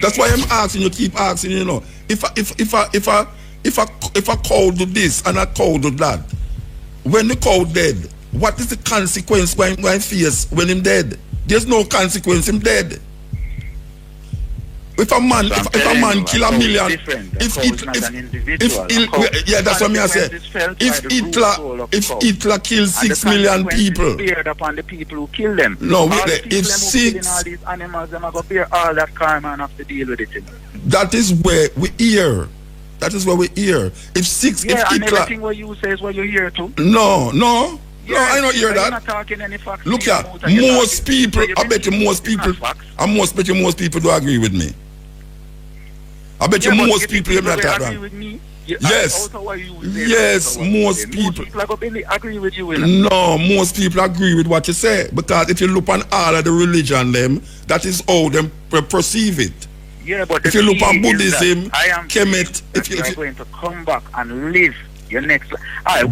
That's why I'm asking you, keep asking, you know. If a cow do this and a cow do that, when the cow dead, what is the consequence when face when him dead? There's no consequence, him dead. If a man, if a man kill a million, if that's what I say. If Hitler kills 6 million people, upon the people who kill them. No, if 6, all these animals, them are going to bear all that karma and have to deal with it. That is where we hear. That is where we hear. If 6, yeah, if and Hitler, everything what you say is what you hear too. No, Yeah, I don't hear that. Not talking any facts. Look here, most people, I bet you most people, most people do agree with me. I bet you most people are not agree with me. Yes, yes, most people are going to agree with you. No, most people agree with what you say, because if you look on all of the religion, them that is how them perceive it. Yeah, but if you look on Buddhism, Kemet, if you are going to come back and live your next life.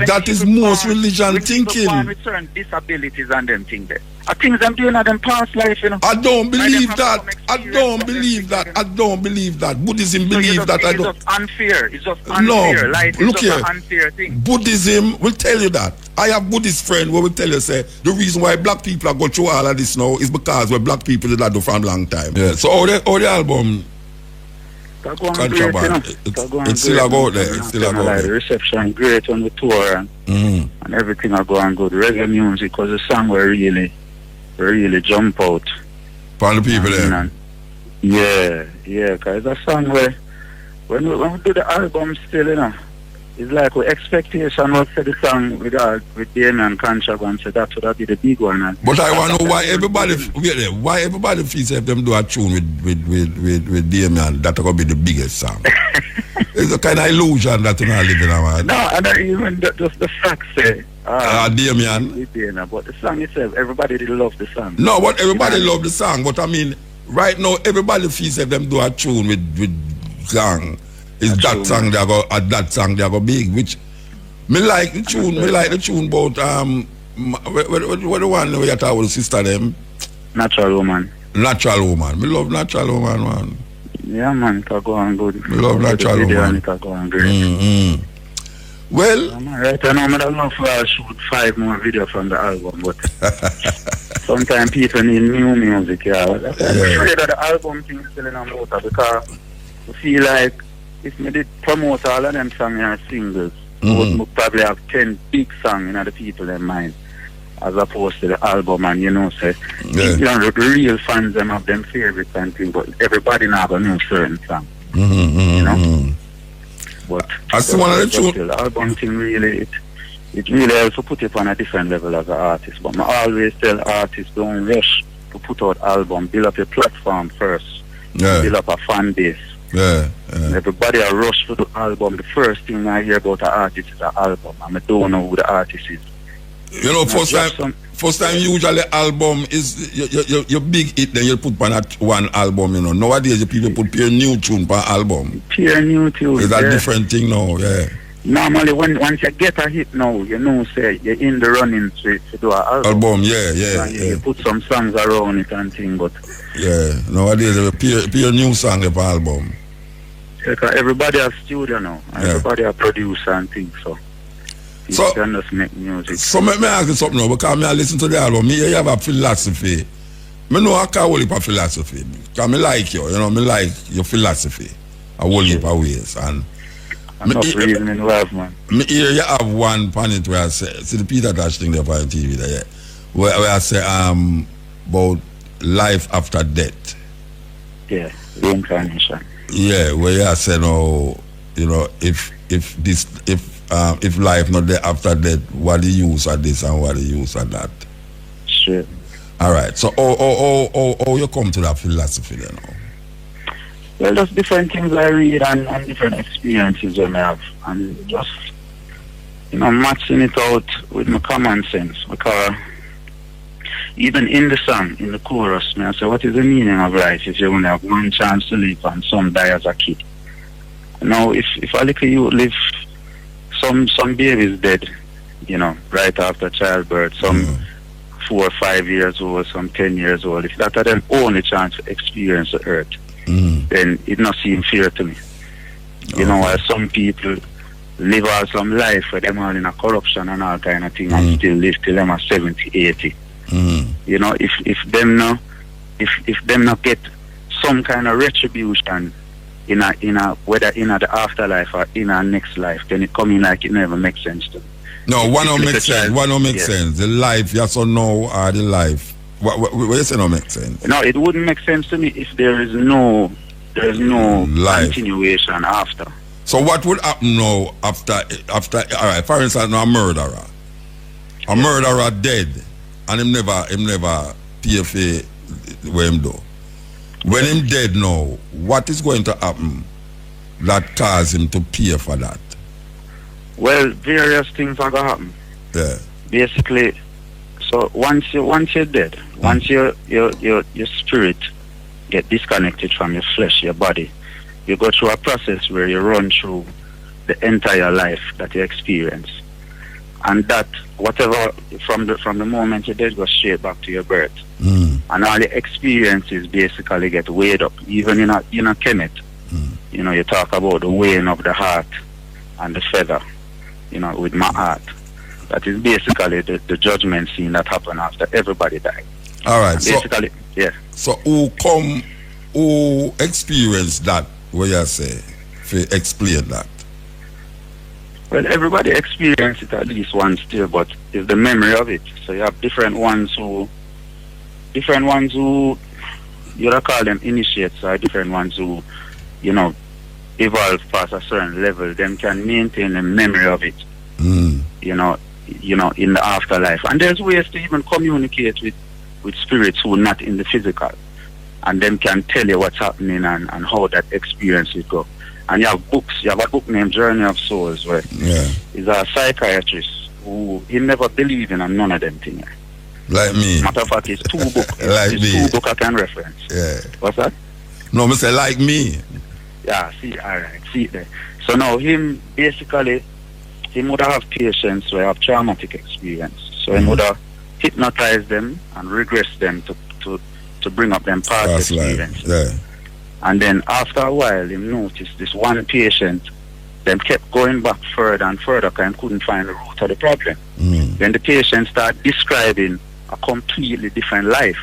That is most religion thinking. Return disabilities and them things there. I think them doing at them past life, you know. I don't believe that. I don't believe that. I don't believe that. Buddhism believe that. It's just unfair. It's just unfair. Life is just an unfair thing. Buddhism will tell you that. I have Buddhist friend who will tell you, say, the reason why black people are going through all of this now is because we're black people that do for a long time. Yeah. So all the album Contraband, it's still about there. It's still about there. The reception great on the tour and everything are going good. Reggae music, because the song were really jump out. For the people there. Yeah, because it's a song where when we do the album still, you know, it's like we expectation was for the song with Damien Contraband, so that would be the big one. But I want to know why everybody feels if them do a tune with Damien, that will be the biggest song. It's a kind of illusion that you're not living around. No, and even just the fact say Damien. But the song itself, everybody did love the song. No, but everybody love the song. But I mean, right now everybody feels if them do a tune with gang. Is that song they go big, which me like the tune. Me like the tune about what the one where you talk with the sister them. Natural Woman. Natural Woman. Me love Natural Woman, man. Yeah, man, it can go on good. Me love Natural Woman. It can go on great. Well, right, I know I don't know if I'll shoot 5 more videos from the album, but sometimes people need new music. Yeah, I'm afraid that the album thing is still in a motor, because I feel like if me did promote all of them songs and singles, we probably have 10 big songs in the people in mind, as opposed to the album. And you know, say, you know, the real fans them have them favorites and things, but everybody now have a new certain song. You know? But that's one of the album thing really, it really helps to put it on a different level as an artist. But I always tell artists, don't rush to put out album, build up your platform first, build up a fan base. Everybody a rush for the album. The first thing I hear about an artist is an album, and I don't know who the artist is. You know, first time usually album is your big hit, then you put on one album. You know, nowadays the people put pure new tune per album. Pure new tune. It's a different thing now. Yeah. Normally, once you get a hit now, you know, say you're in the running to do an album. You put some songs around it and thing, but nowadays a pure new song per album. Because everybody has studio now, everybody a producer and things, so can just make music. So let me ask you something now, because I listen to the album, you have a philosophy. I know I can't hold up a philosophy, because I like you, me like your philosophy, a whole heap of ways. And I'm not reason in love, man. Me here you have one point where I say, see the Peter Dash thing there on TV there, where I say about life after death. Yeah, reincarnation. Yeah, where I say no, you know, if life not there after death, what the use of this and what the use of that? Sure. All right. So, how you come to that philosophy then? Well, there's different things I read and different experiences I have, and just matching it out with my common sense. Because even in the song, in the chorus, I say, what is the meaning of life if you only have one chance to live and some die as a kid? Now, if a little you live, some babies dead, right after childbirth, some 4 or 5 years old, some 10 years old. If that are their only chance to experience the earth, then it not seem fair to me. You know, while some people live out some life where them all in a corruption and all kind of thing and still live till them are 70, 80. You know, if them not get some kind of retribution in a whether in the afterlife or in our next life, then it coming like it never makes sense to me. No, one don't make sense. One don't make sense. The life, yes or no, or the life. What you say don't make sense? No, it wouldn't make sense to me if there is no life continuation after. So what would happen now after all right, for instance, now a murderer. A murderer dead and him never pay for what him do. When him dead now, what is going to happen that cause him to pay for that? Well, various things are gonna happen. Yeah. Basically, so once you're dead, once your spirit get disconnected from your flesh, your body, you go through a process where you run through the entire life that you experience, and that whatever from the moment you're dead goes straight back to your birth, and all the experiences basically get weighed up. Even in a Kemet, you know, you talk about the weighing of the heart and the feather, you know, with my heart. That is basically the judgment scene that happened after everybody died. All right. And basically, So who experienced that? What you say? If you explain that. Well, everybody experiences it at least once still, but it's the memory of it. So you have different ones who you don't call them initiates, or different ones who, you know, evolve past a certain level. Them can maintain the memory of it. You know, in the afterlife. And there's ways to even communicate with spirits who are not in the physical. And them can tell you what's happening and how that experience will go. And you have books. You have a book named Journey of Souls, where he's a psychiatrist who he never believed in none of them things. Like me. Matter of fact, it's 2 books. Like it's me. 2 books I can reference. Yeah. What's that? No, I say like me. Yeah, see, alright, see there. So now him basically, he would have patients who have traumatic experience. So he would have hypnotized them and regress them to bring up them past experience. Yeah. And then after a while, he noticed this one patient, them kept going back further and further because he couldn't find the root of the problem. Then the patient started describing a completely different life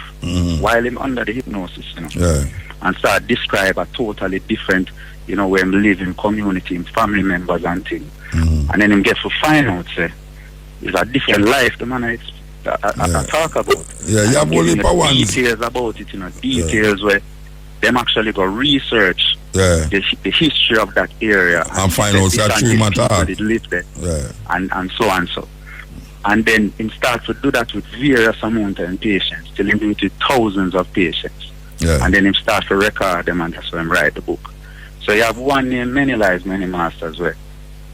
while him under the hypnosis, you know. Yeah. And start describe a totally different, you know, where him live in community, him family members and things. And then him get to find out, say, it's a different life the man I talk about. Yeah, you have only ones. Details about it, you know, details where them actually go research the history of that area and find out that true matter that live there, and so and so. And then him start to do that with various amount of patients, till him do it with thousands of patients. And then him start to record them, and that's why him write the book. So you have one named Many Lives, Many Masters, where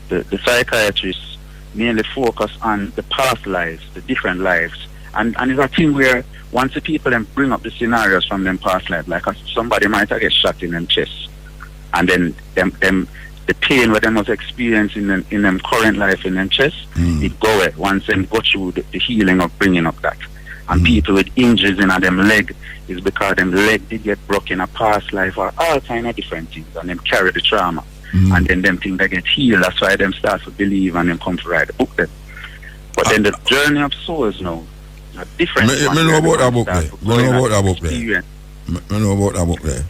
the psychiatrists mainly focus on the past lives, the different lives. And it's a thing where once the people then bring up the scenarios from them past life, like somebody might have get shot in them chest, and then them the pain what them was experiencing in them current life in them chest, it go away once them go through the healing of bringing up that. And people with injuries in them leg is because them leg did get broken in a past life or all kind of different things, and them carry the trauma. And then them think they get healed. That's why them start to believe and them come to write the book then. But then the Journey of Souls now, a different one. I know about that book there. I know about that book there. I know about that book there.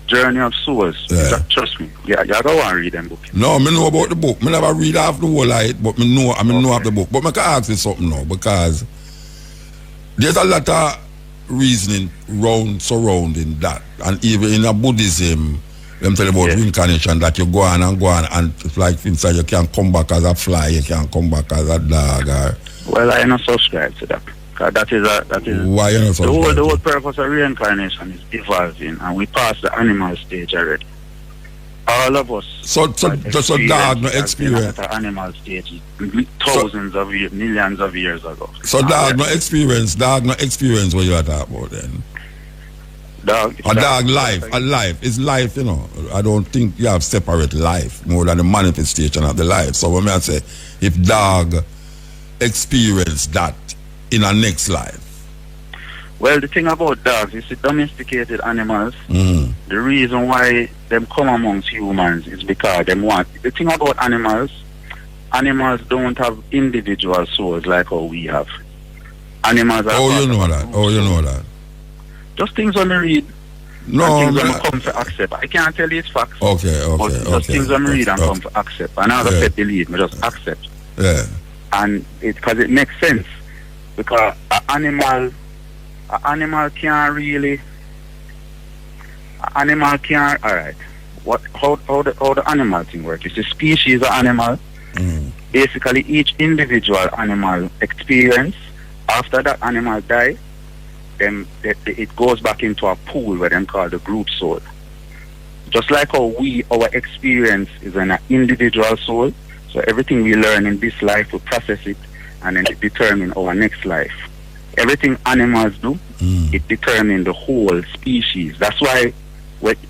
Journey of Souls. Trust me. Yeah, you go and read them book. No, I know about the book. I never read half the whole of it, but I know of the book. But I can ask you something now, because there's a lot of reasoning surrounding that. And even in a Buddhism, them tell about reincarnation, that you go on and it's like inside you can come back as a fly, you can come back as a dog. Well, I don't subscribe to that. That is why you not subscribe? The whole purpose of reincarnation is evolving, and we passed the animal stage already. All of us. So dog no experience. At the animal stage, thousands of years, millions of years ago. So dog no experience what you are talking about then. A life is life, you know. I don't think you have separate life more than the manifestation of the life. So when I say if dog experience that in a next life, Well, the thing about dogs is the domesticated animals. Mm. The reason why them come amongst humans is because them want. The thing about animals don't have individual souls like how we have. Animals are. Oh, you know that. Oh, you know that. Just things on the read. No, and things come to accept. I can't tell you it's facts. Okay, but just things on the read and come to accept. And as I said, believe me, just accept. Yeah. And because it makes sense. Because an animal can't really. An animal can't. All right. How the animal thing works? It's a species of animal. Mm. Basically, each individual animal experience after that animal die, then it goes back into a pool where them call the group soul. Just like how our experience is an individual soul. So everything we learn in this life, we process it, and then it determines our next life. Everything animals do, it determines the whole species. That's why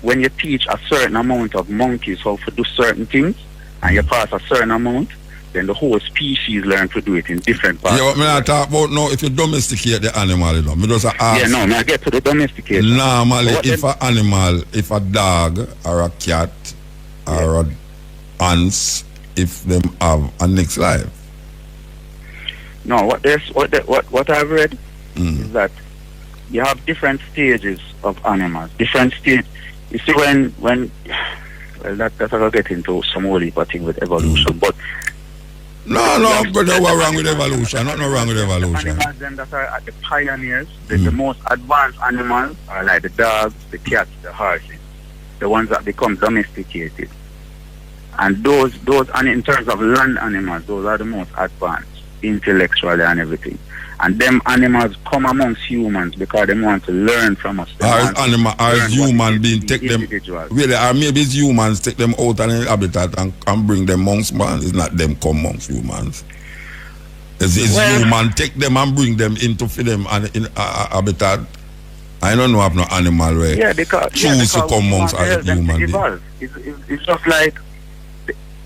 when you teach a certain amount of monkeys how to do certain things, and you pass a certain amount, then the whole species learn to do it in different parts. Yeah, what I talk about now, if you domesticate the animal, you know, me just ask. Yeah, no, I get to the domestication. Normally, if an animal, if a dog or a cat or a ants, if them have a next life. No, what I've read is that you have different stages of animals. Different stage. You see, when well, that's I'll get into some whole heap of thing with evolution, but. No, brother, what's wrong with evolution? Nothing wrong with evolution. The animals then that are at the pioneers, the most advanced animals are like the dogs, the cats, the horses, the ones that become domesticated. And those and in terms of land animals, those are the most advanced intellectually and everything. And them animals come amongst humans because they want to learn from us. As human beings take them, really, or maybe it's humans take them out of the habitat and bring them amongst man. It's not them come amongst humans. It's human take them and bring them into for them and in a habitat. I don't know if no animal where choose to come amongst as human beings. It's just like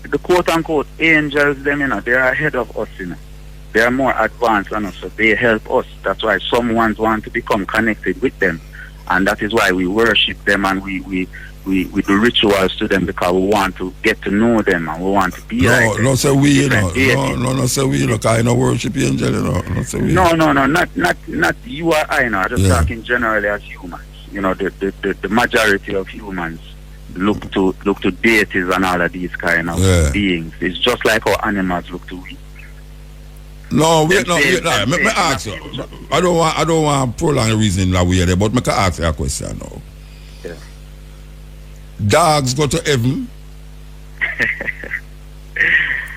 the quote unquote angels, them, you know, they are ahead of us, you know. They are more advanced than us, so they help us. That's why some ones want to become connected with them. And that is why we worship them and we do rituals to them, because we want to get to know them and we want to be like them. No, say we, you know. No, say we, you know, because I don't worship angel, you know. No, say we. No, not you or I, know. I'm just talking generally as humans. You know, the majority of humans look to deities and all of these kind of beings. It's just like how animals look to we. No, wait. Let me ask you. I don't want to prolong the reason that we are there, but I can ask you a question now. Yeah. Dogs go to heaven.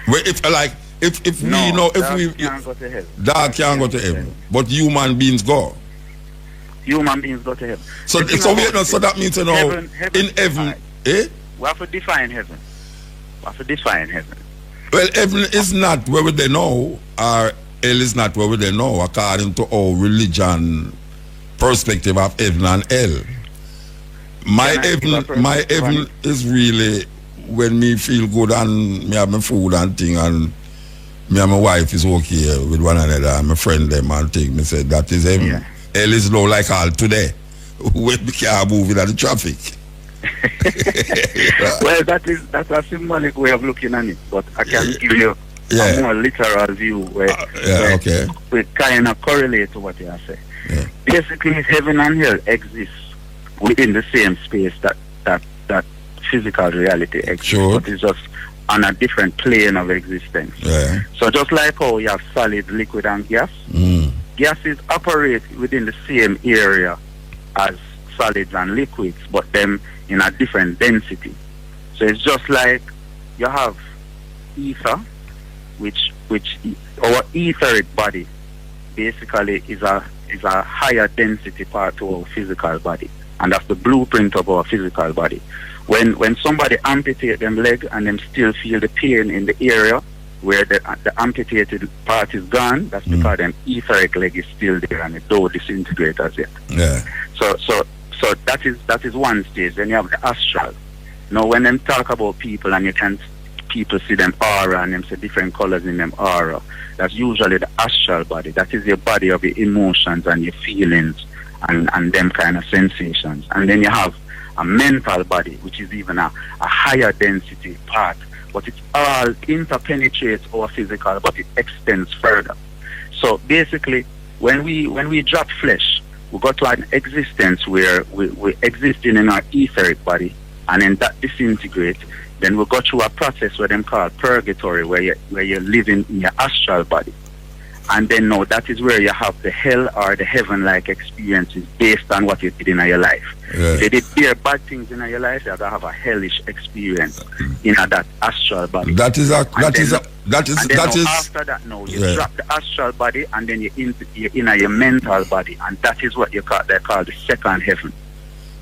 Well, if can't go to heaven. Dog can't go to heaven, but human beings go. Human beings go to heaven. So that means, you know, heaven, in heaven, eh? We have to define heaven. Well, heaven is not where they know, or hell is not where they know, according to our religion perspective of heaven and hell. My heaven is really when me feel good and me have my food and thing, and me and my wife is okay with one another, and my friend them and thing. Me say that is heaven. Yeah. Hell is low like all today, when we can't move in the traffic. Well, that's a symbolic way of looking at it, but I can give you a more literal view where we kind of correlate to what you are saying. Yeah. Basically, heaven and hell exist within the same space that physical reality exists, sure. But it's just on a different plane of existence. Yeah. So just like how you have solid, liquid, and gas, gases operate within the same area as solids and liquids, but them in a different density. So it's just like you have ether, which our etheric body basically is a higher density part to our physical body, and that's the blueprint of our physical body. When somebody amputate them leg and them still feel the pain in the area where the amputated part is gone, that's because them etheric leg is still there and it don't disintegrate as yet. Yeah. So that is one stage. Then you have the astral. Now when them talk about people and people see them aura and them see different colors in them aura, that's usually the astral body. That is your body of your emotions and your feelings and them kind of sensations. And then you have a mental body, which is even a higher density part, but it all interpenetrates our physical, but it extends further. So basically, when we drop flesh, we go to an existence where we existing in our etheric body, and then that disintegrates. Then we go through a process where them call purgatory, where you're living in your astral body. And then now that is where you have the hell or the heaven-like experiences based on what you did in your life. Yeah. If you did bad things in your life, you're gonna have a hellish experience in that astral body. That is after that now you drop the astral body and then you're in your mental body, and that is what they call the second heaven.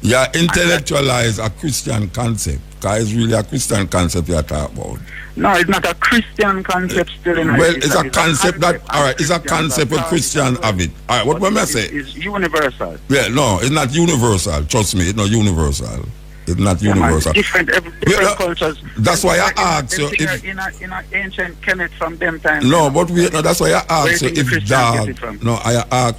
Yeah, intellectualize a Christian concept, because it's really a Christian concept you're talking about. No, it's not a Christian concept still. Well, it's a concept that, all right, it's a concept where Christians have it. All right, what am I saying? It's universal. Yeah, no, it's not universal. Trust me, it's not universal. It's not universal. Different cultures. That's why I asked you if... In an ancient Kemet from them times. No, but wait, no, that's why I asked you if dog... No,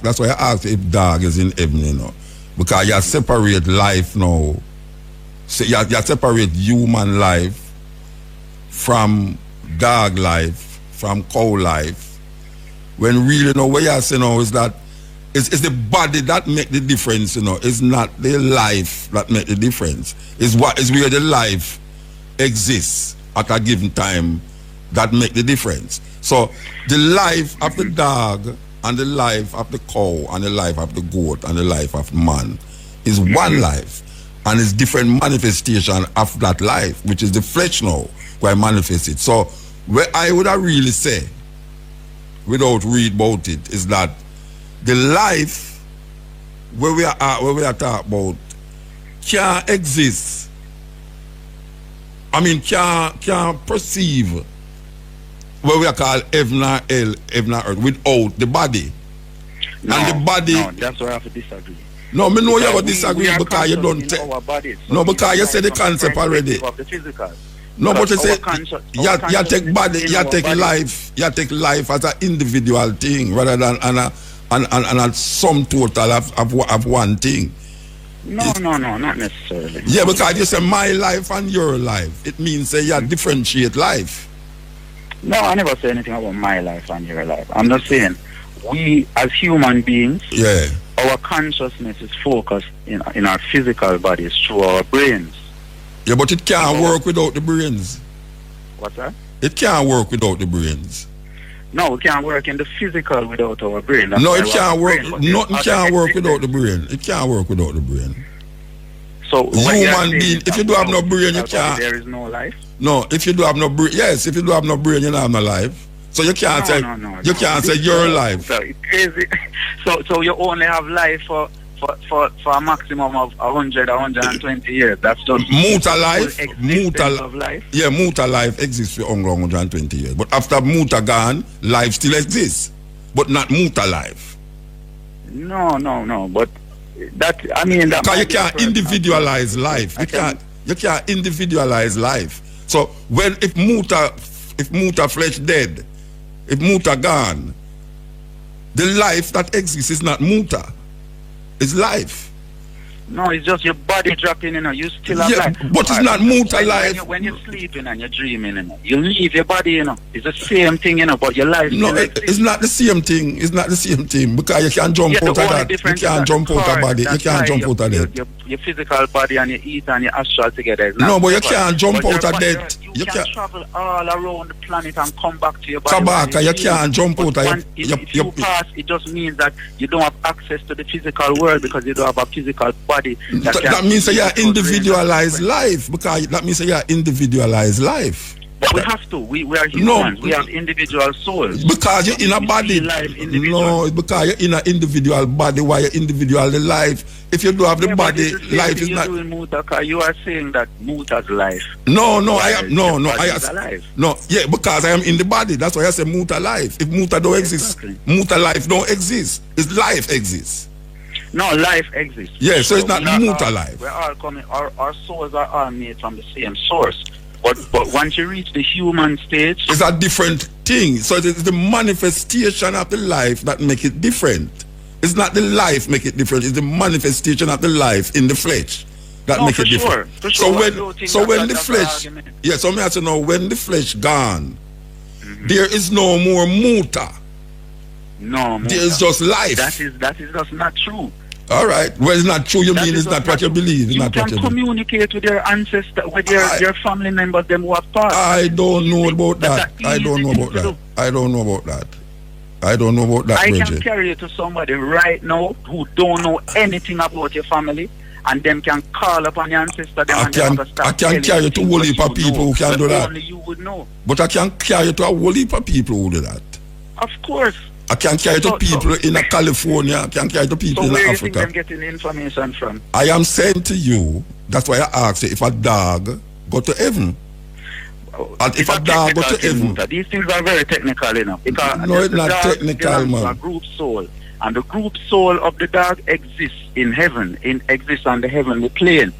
that's why I asked you if dog is in heaven, you know. Because you separate life now. So you separate human life from dog life, from cow life. When really, you know, what you say now is that it's the body that make the difference, you know. It's not the life that make the difference. It's where the life exists at a given time that make the difference. So the life of the dog and the life of the cow and the life of the goat and the life of man is one life, and it's different manifestation of that life, which is the flesh now where I manifest it. So where I would really say, without read about it, is that the life where we are talking about can't exist. I mean, can't perceive where we are called heaven or hell, heaven or earth, without the body. No, and the body... No, that's where I have to disagree. No, me know you have to disagree because you don't take... No, because you said the concept already. No, but you say you take body, you take life, you take life as an individual thing rather than a sum total of one thing. No, not necessarily. Yeah, because you say my life and your life. It means say you differentiate life. No, I never say anything about my life and your life. I'm not saying we as human beings, our consciousness is focused in our physical bodies through our brains. Yeah, but it can't work without the brains. What's that? It can't work without the brains. No, we can't work in the physical without our brain. That's no, it can't work. Nothing can't work without the brain. It can't work without the brain. So human being, if you don't have no brain, you can't. There is no life. No, if you don't have no brain, yes, if you don't have no brain, you don't have no life. So you can't can't say your life. So it's crazy. So you only have life for a maximum of 100 or 120 years. That's just muta life. Of life. Yeah, muta life exists for only 120 years. But after muta gone, life still exists, but not muta life. No. But that, I mean, that because you can't individualize life. You can't individualize life. So if muta flesh dead, if muta gone, the life that exists is not muta. It's life. No, it's just your body dropping in. You still have life. But it's not muta life. When you're sleeping and you're dreaming, you leave your body, It's the same thing, but your life. No, it's not the same thing. It's not the same thing because you can't jump out of that. You can't jump out of body. You can't jump out of that. Your physical body and your ether and your astral together. No, but you can't jump out of that. You can travel all around the planet and come back to your body. Kabaka, you can't jump out of that. If you pass, it just means that you don't have access to the physical world because you don't have a physical body. That means that you are individualized life. Because that means that you are individualized life. But we have to. We are humans. We have individual souls. Because you're in a body. No, it's because you're in an individual body. Why you're individual the life? If you don't have the body, life is not. Doing muta, you are saying that muta's life. No, I am. No, yeah, because I am in the body. That's why I say muta life. If muta don't exist, muta life don't exist. It's life exists. No, life exists. Yeah, so it's not muta life. We're all coming. Our souls are all made from the same source. But once you reach the human stage, it's a different thing. So it's the manifestation of the life that make it different. It's not the life make it different. It's the manifestation of the life in the flesh that make it different. For sure. So when the flesh, so me have to know when the flesh gone, there is no more muta. No, muta. There is just life. That is just not true. All right. Well, it's not true. You mean it's not what you believe. You can communicate with your ancestors, with your family members, them who have passed. I don't know about that. I don't know about that. I don't know about that. I can carry you to somebody right now who don't know anything about your family, and them can call upon your ancestor. I can carry you to a whole heap of people who can do that. Only you would know. But I can carry you to a whole heap of people who do that. Of course. I can carry to people in California. I can carry to people in Africa. Where do you think them getting the information from? I am saying to you, that's why I asked you if a dog go to heaven. And if a dog go to heaven. These things are very technical enough. Because no, it's not technical, man. A group soul. And the group soul of the dog exists in heaven, exists on the heavenly plane.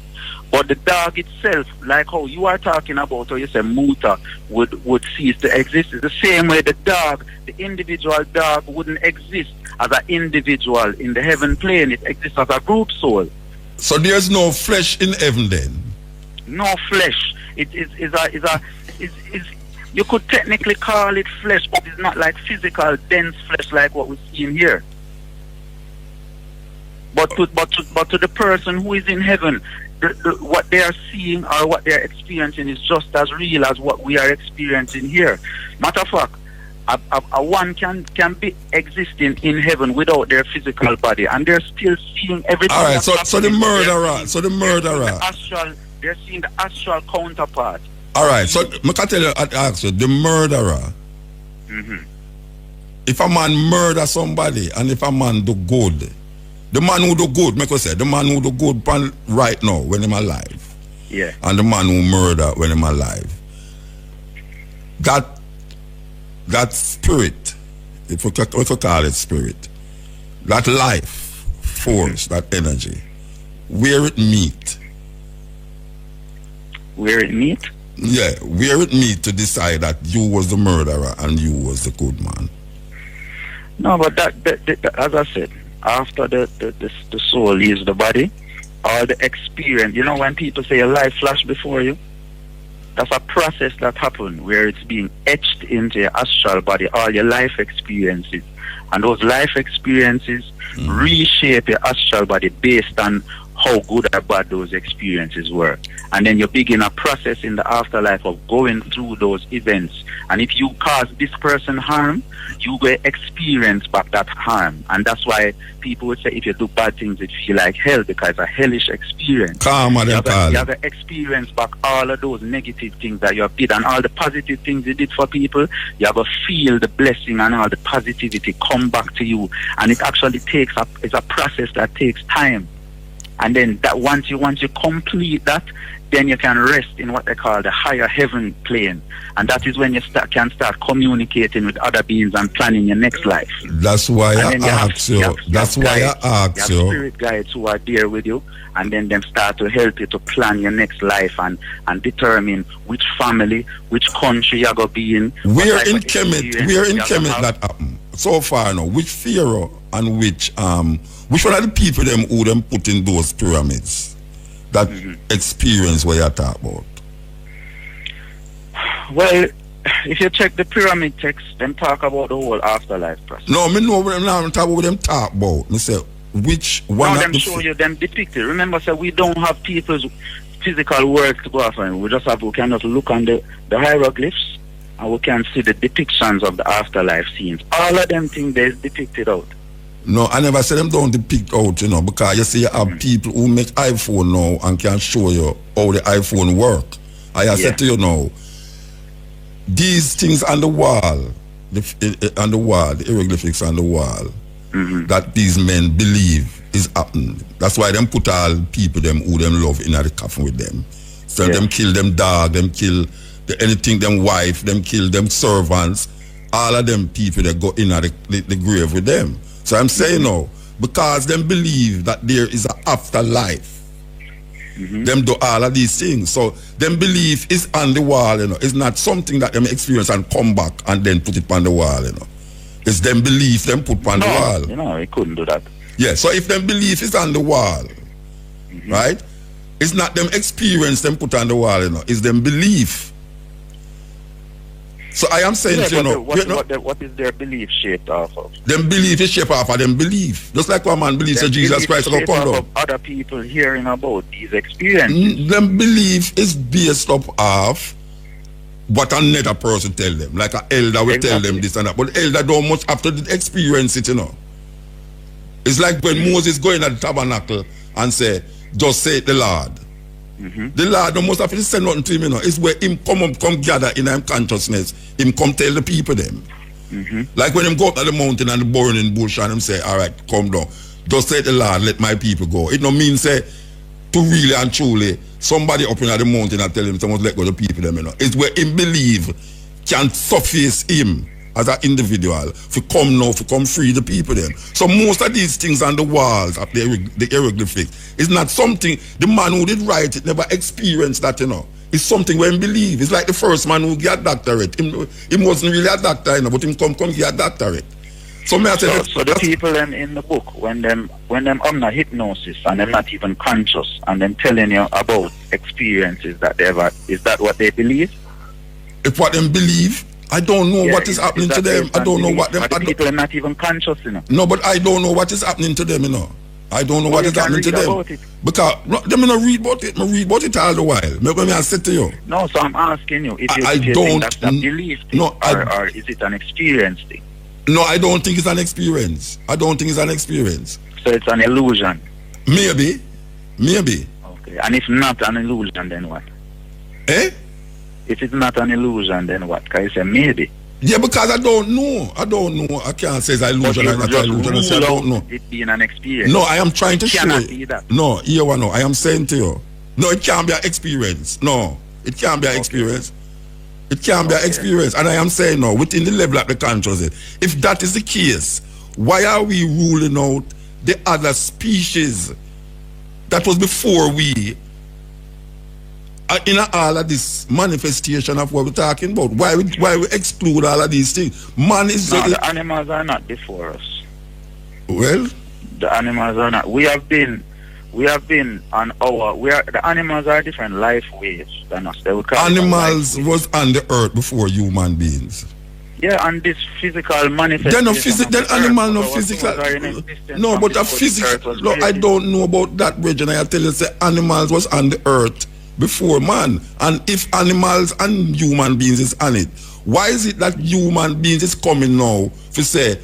But the dog itself, like how you are talking about, or you say muta would cease to exist, it's the same way the dog, the individual dog, wouldn't exist as an individual in the heaven plane. It exists as a group soul. So there's no flesh in heaven then? No flesh. It is you could technically call it flesh, but it's not like physical, dense flesh like what we see in here. But to the person who is in heaven, what they are seeing or what they are experiencing is just as real as what we are experiencing here. Matter of fact, a one can be existing in heaven without their physical body, and they're still seeing everything. All right, so the murderer, they're seeing the astral counterpart. All right, so I can tell you, I ask you, the murderer. If a man murder somebody and if a man do good, the man who do good, make us say, the man who do good right now when he's alive. Yeah. And the man who murder when he's alive. That spirit, if we call it spirit, that life, force, that energy, where it meet. Where it meet? Yeah, where it meet to decide that you was the murderer and you was the good man. No, but that as I said, after the soul leaves the body, all the experience, you know, when people say a life flash before you, that's a process that happens where it's being etched into your astral body, all your life experiences. And those life experiences reshape your astral body based on how good or bad those experiences were. And then you begin a process in the afterlife of going through those events. And if you cause this person harm, you will experience back that harm. And that's why people would say if you do bad things, it feel like hell, because it's a hellish experience. You have to experience back all of those negative things that you have did, and all the positive things you did for people. You have to feel the blessing and all the positivity come back to you. And it actually it's a process that takes time. And then that once you complete that, then you can rest in what they call the higher heaven plane. And that is when you can start communicating with other beings and planning your next life. That's why I ask you. That's why I ask you. Spirit guides who are there with you, and then them start to help you to plan your next life and determine which family, which country you're going to be in. We're in Kemet that happen. So far now, which pharaoh and which one of the people them who them put in those pyramids that experience what you're talking about? Well, if you check the pyramid text, them talk about the whole afterlife process. No, me know what them talk about. Them talk about. Me say which one. Now them show you them depicted. Remember, sir, we don't have people's physical work to go off on. We can just look on the hieroglyphs, and we can see the depictions of the afterlife scenes. All of them things there's depicted out. No, I never said them don't depict out, you know, because you see you have people who make iPhone now and can show you how the iPhone work. I said to you now, these things on the wall, the hieroglyphics on the wall, that these men believe is happening. That's why them put all people them who them love in the coffin with them. So them kill them dog, them kill anything, them wife, them kill them servants. All of them people that go in the grave with them. So I'm saying now, because them believe that there is an afterlife, them do all of these things. So them belief is on the wall, you know. It's not something that them experience and come back and then put it on the wall, you know. It's them belief them put on the wall. You know, he couldn't do that. Yeah, so if them belief is on the wall, right? It's not them experience them put on the wall, you know. It's them belief. So I am saying, you know, what is their belief shaped off of? Them belief is shaped off of them belief. Just like one man believes that Jesus Christ will come down. Other people hearing about these experiences. Them belief is based up of what another person tell them. Like an elder will tell them this and that. But elder don't much have to experience it, you know. It's like when Moses go in at the tabernacle and say, just say it the Lord. The Lord don't must have to say nothing to him, you know. It's where him come gather in him consciousness. Him come tell the people them. Like when him go up to the mountain and the burning bush and him say, all right, come down. Just say the Lord, let my people go. It no mean say, to really and truly, somebody up in the mountain and tell him someone let go the people them, you know. It's where him believe can surface him as an individual to come now, to come free the people them. So most of these things on the walls of the hieroglyphics is not something, the man who did write it never experienced that, you know. It's something where he believe. It's like the first man who got a doctorate. He wasn't really a doctor, you know, but him come get a doctorate. So the people in the book, when them under hypnosis and they're not even conscious and them telling you about experiences that they ever, is that what they believe? If what them believe, I don't know what is happening to them. I don't know what them. The people are not even conscious, you know. No, but I don't know what is happening to them, you know. I don't know what is happening to them. Because them not read about it. I read about it all the while. Maybe I said to you. No, so I'm asking you if you think that's a belief thing, or is it an experience thing? No, I don't think it's an experience. I don't think it's an experience. So it's an illusion. Maybe. Okay, and if not an illusion, then what? Eh? If it's not an illusion, then what? Can you say maybe? Yeah, because I don't know. I can't say it's an illusion or not an illusion. I say I don't know. It being an experience. No, I am trying to show you. Be that. No, here one. No, I am saying to you. No, it can't be an experience. No, it can't be an experience. It can't be an experience. And I am saying no, within the level of the consciousness. If that is the case, why are we ruling out the other species that was before we? In all of this manifestation of what we're talking about, why we exclude all of these things? Man is the animals are not before us. Well, the animals are not. We have been on our. The animals are different life waves than us. Animals was on the earth before human beings. Yeah, and this physical manifestation. Then animal no physical. No, but a physical. No, I don't know about that, Bridget. I tell you, say animals was on the earth before man. And if animals and human beings is on it, why is it that human beings is coming now to say,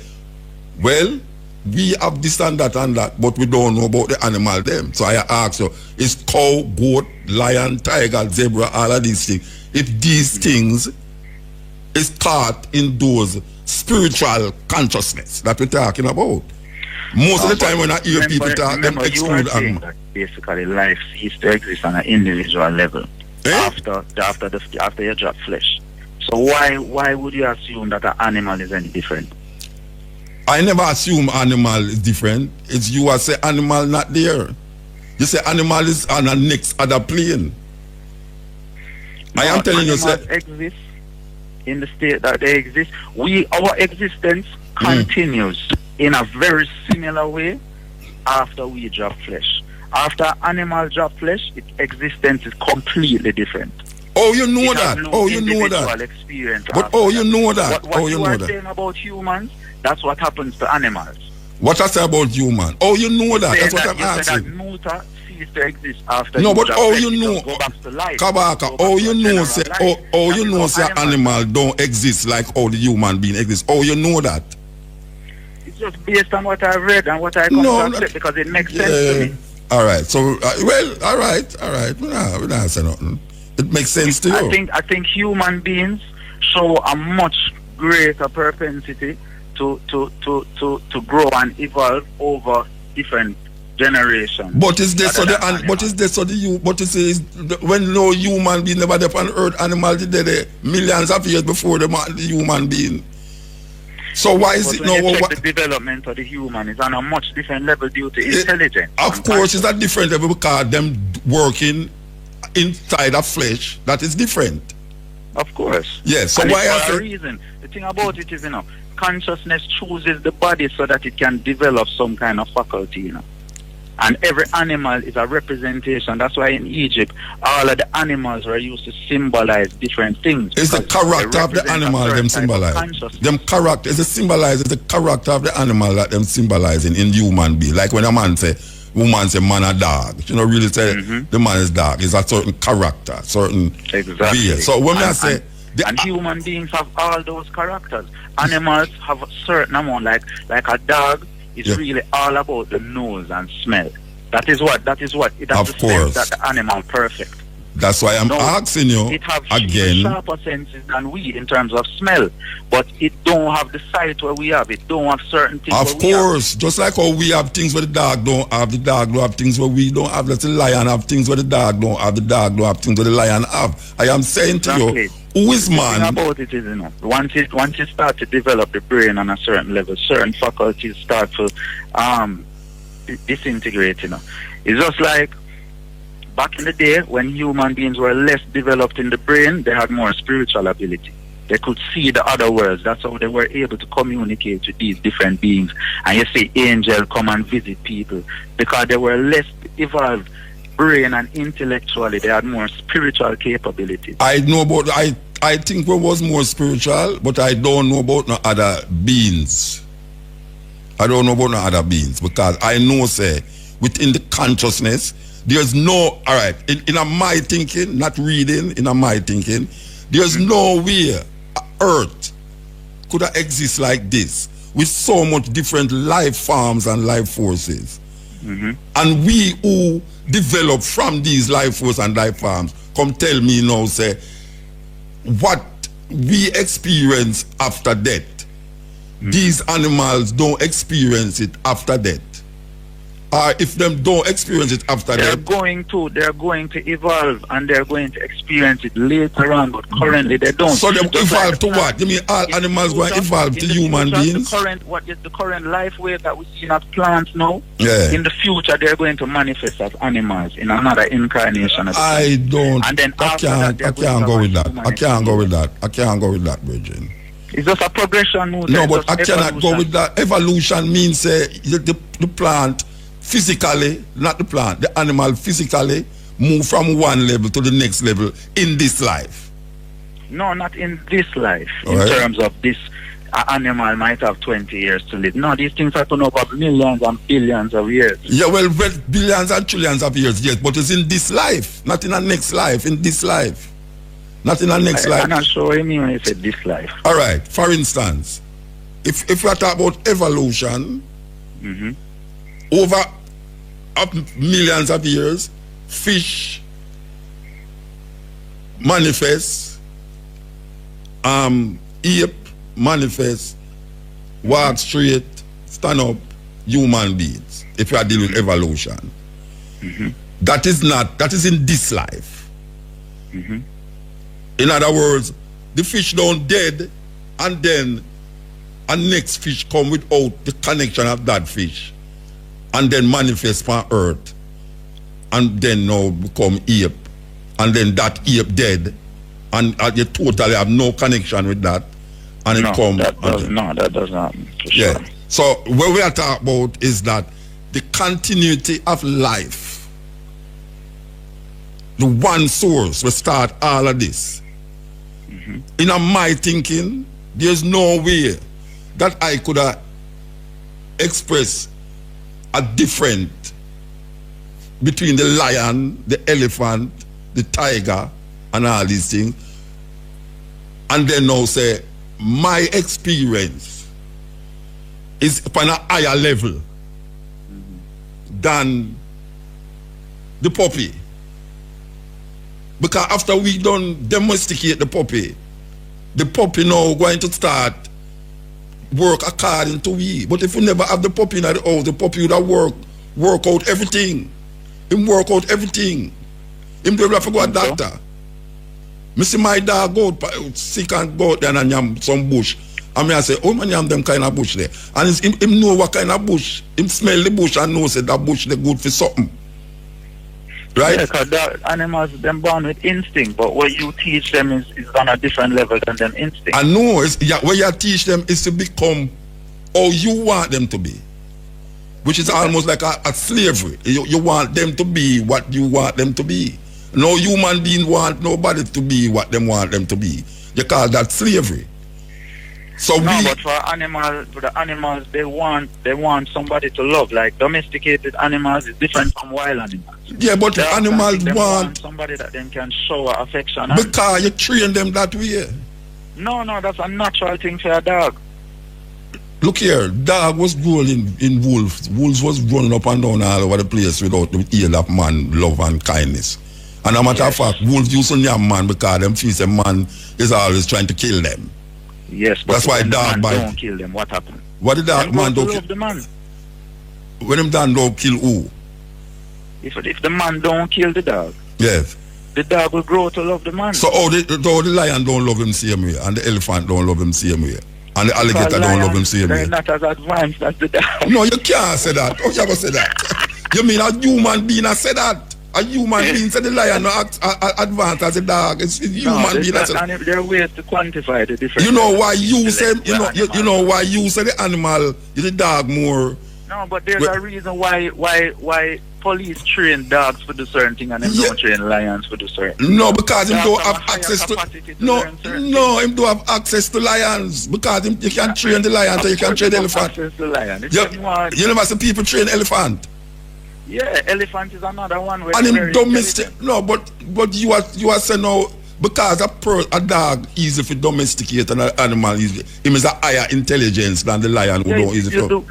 well, we have this and that, but we don't know about the animal them? So I ask you, is cow, goat, lion, tiger, zebra, all of these things, if these things is caught in those spiritual consciousness that we're talking about? Most of the time when I hear people talk, them exclude animals. Basically, life ceases to exist on an individual level after you drop flesh. So why would you assume that an animal is any different? I never assume animal is different. It's you say animal not there. You say animal is on the next other plane. No, I am telling you, sir. Exist in the state that they exist. Our existence continues in a very similar way after we drop flesh. After animals drop flesh, its existence is completely different. Oh, you know that. You know that. Experience. But you know that. What you are saying about humans, that's what happens to animals. What I say about human? Oh, you know that. That's what I'm asking. That muta ceases to exist after. No, but you know, go back to life. Kabaka. You know, say animal don't exist like all the human being exists. Oh, you know that. It's just based on what I've read and what I come to accept because it makes sense to me. All right. So all right. We not say nothing. It makes sense to you. I think human beings show a much greater propensity to grow and evolve over different generations. But is this when no human being never there on earth, animal did there millions of years before the human being. So why is it now? The development of the human is on a much different level due to intelligence. Of course, it's a different level because them working inside of flesh. That is different. Of course. Yes. So and why it's I for a say reason. The thing about it is, consciousness chooses the body so that it can develop some kind of faculty, And every animal is a representation. That's why in Egypt, all of the animals were used to symbolize different things. it's the character of the animal them symbolize. Them character is a symbolize. It's the character of the animal that them symbolizing in human being. Like when a man say, woman say man a dog. You know, really say the man is dog. It's a certain character, certain exactly. being. So when I say and human beings have all those characters. Animals have a certain amount, like a dog is really all about the nose and smell. That is what it has of the sense course. that the animal perfect. That's why I'm asking you it have again. Sharper senses than we in terms of smell, but it don't have the sight where we have. It don't have certain things. Of course, just like how we have things where the dog don't have, the dog don't have things where we don't have. Let the lion have things where the dog don't have, the dog don't have things where the lion have. I am saying to you, who is man? The thing about it is, once you start to develop the brain on a certain level, certain faculties start to disintegrate. It's just like back in the day when human beings were less developed in the brain, they had more spiritual ability. They could see the other worlds. That's how they were able to communicate with these different beings. And you see angels come and visit people because they were less evolved brain and intellectually. They had more spiritual capabilities. I know about, I think we was more spiritual, but I don't know about no other beings. I don't know about no other beings because I know, say, within the consciousness, there's no, all right, in my thinking, not reading, in my thinking, there's no way Earth could have exist like this with so much different life forms and life forces. And we who develop from these life forces and life forms, come tell me now, say, what we experience after death, these animals don't experience it after death. If them don't experience it after they're death, they're going to evolve and they're going to experience it later on, but currently they don't. So they evolve like to what? You mean all animals going to evolve to human beings? What is the current life wave that we see as plants now? Yeah. In the future, they're going to manifest as animals in another incarnation. I don't. And then I can't go with that. I can't go with that. I can't go with that, Virgin. It's just a progression move. No, but I cannot go with that. Evolution means the plant physically, not the plant, the animal physically move from one level to the next level in this life. No, not in this life. In terms of this, animal might have 20 years to live. No, these things happen over millions and billions of years. Yeah, well, billions and trillions of years, yes, but it's in this life, not in the next life, in this life. Not in the next life. I'm not sure what you mean when you say this life. All right, for instance, if we are talking about evolution, over millions of years, fish manifest, ape manifest, walk straight, stand up, human beings, if you are dealing with evolution. That is in this life. In other words, the fish don't dead, and then a next fish come without the connection of that fish, and then manifest on earth, and then now become ape, and then that ape dead, and you totally have no connection with that, and it come. That does not. Yeah. Sure. So what we are talking about is that the continuity of life, the one source will start all of this. In my thinking, there's no way that I could express a different between the lion, the elephant, the tiger, and all these things, and then now say my experience is upon a higher level than the puppy. Because after we done domesticate the puppy now going to start work according to we. But if we never have the puppy in the house, the puppy would have work out everything. Him work out everything. Him don't have to go to a doctor. Me see my dog go sick and go out there and yam some bush. And I say, oh man, yam them kind of bush there. And him know what kind of bush. Him smell the bush and know say that bush they good for something. Right? Yeah, because animals, them born with instinct, but what you teach them is on a different level than them instinct. I know, what you teach them is to become how you want them to be. Which is almost like a slavery. You want them to be what you want them to be. No human being want nobody to be what them want them to be. You call that slavery. So but for the animals, they want somebody to love. Like domesticated animals is different from wild animals. Yeah, but the animals want somebody that them can show affection. Because you train them that way. No, that's a natural thing for a dog. Look here, dog was growing in wolves. Wolves was running up and down all over the place without the aid of man, love and kindness. And a matter of fact, wolves used to name man because them feel a man is always trying to kill them. Yes, but that's why dog bite. Don't kill them. What happened? What did that man don't kill? The man. When them done don't kill who? If the man don't kill the dog, yes, the dog will grow to love the man. So the lion don't love him same way, and the elephant don't love him same way, and the alligator don't love him same way. They're not as advanced as the dog. No, you can't say that. How you gonna say that? You mean a human being has said that? A human being said the lion not advanced as a dog. It's human being has said. There are ways to quantify the difference. You know why you say you know why you say the animal is the dog more. No, but there's a reason why police train dogs for do certain thing and they don't train lions for do certain. No, because him don't have access to him don't have access to lions because you can train the lion so you can train the elephant. Access to lion. You never see people train elephant. Yeah, elephant is another one where and him domestic. No, but you are saying now because a dog easy for domesticate and an animal him is a higher intelligence than the lion who don't easy for.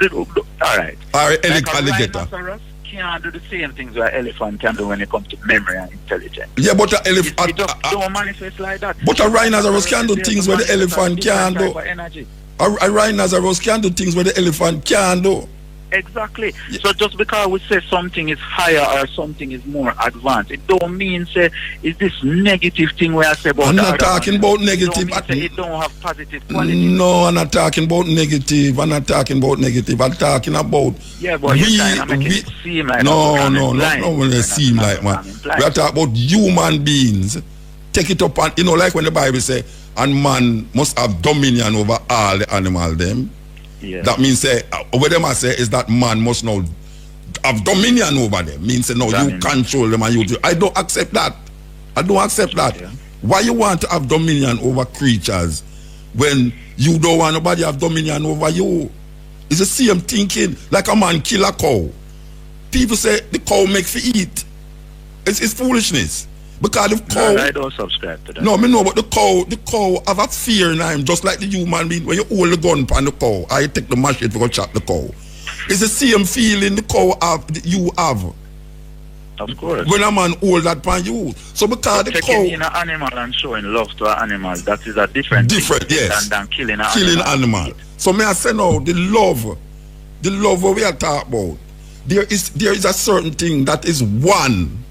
Alright. Or alligator. Can't do the same things that elephant can do when it comes to memory and intelligence. Yeah, but an elephant it just don't manifest like that. But a rhinoceros can do things where the elephant can't do. A rhinoceros can do things where the elephant can't do. Exactly. Yeah. So just because we say something is higher or something is more advanced, it don't mean say is this negative thing where I say about. I'm not talking about negative. It don't have positive quality. No, I'm not talking about negative. I'm not talking about negative. I'm talking about. Yeah, but you're trying to make it seem like. No, when it seem like man. We are talking about human beings. Take it up and like when the Bible say, and man must have dominion over all the animal them. Yeah. That means what them I say is that man must now have dominion over them. Means no, you control them and you do. I don't accept that. I don't accept that. Yeah. Why you want to have dominion over creatures when you don't want nobody have dominion over you? It's the same thinking like a man kill a cow. People say the cow make for eat. It's foolishness. Because the cow, I don't subscribe to that. No, me know, but the cow have a fear in him, just like the human being. When you hold the gun on the cow, I take the machete to go chop the cow. It's the same feeling the cow you have. Of course. When a man hold that pan you. So because the cow in an animal and showing love to an animal, that is a different yes. than killing an animal. So may I say now, the love what we are talking about, there is a certain thing that is one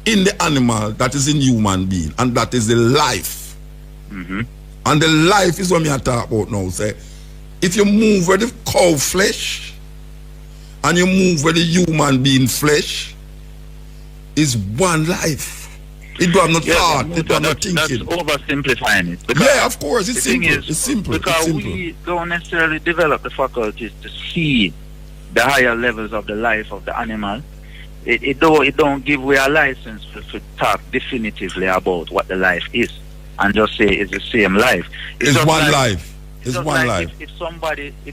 in the animal that is in human being, and that is the life. Mm-hmm. And the life is what me I talk about now. Say, if you move where the cow flesh and you move where the human being flesh, is one life. It do have no thought, it do have no thinking. That's oversimplifying it. Yeah, of course, it's simple. It's simple. Because we don't necessarily develop the faculties to see the higher levels of the life of the animal. It don't give we a license to talk definitively about what the life is and just say it's the same life. It's one life. It's one life. If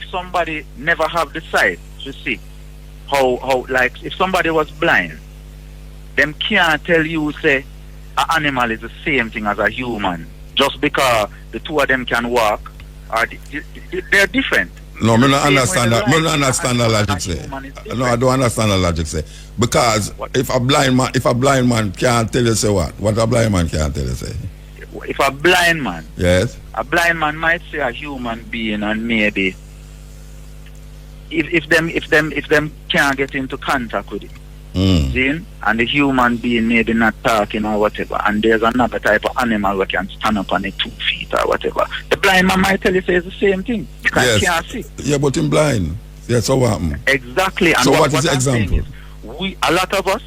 somebody never have the sight to see how like if somebody was blind, them can't tell you say an animal is the same thing as a human just because the two of them can walk. They're different. No, I don't understand that. I don't understand the logic say. No, I don't understand the logic say. Because if a blind man can't tell you say what a blind man can't tell you say. If a blind man, yes, a blind man might say a human being, and maybe if them can't get into contact with it, see, and the human being maybe not talking or whatever, and there's another type of animal that can stand up on the 2 feet or whatever. The blind man might tell you say it's the same thing because he can't see. Yeah, but in blind, yeah, so what happened? Exactly. And so what is the example? A lot of us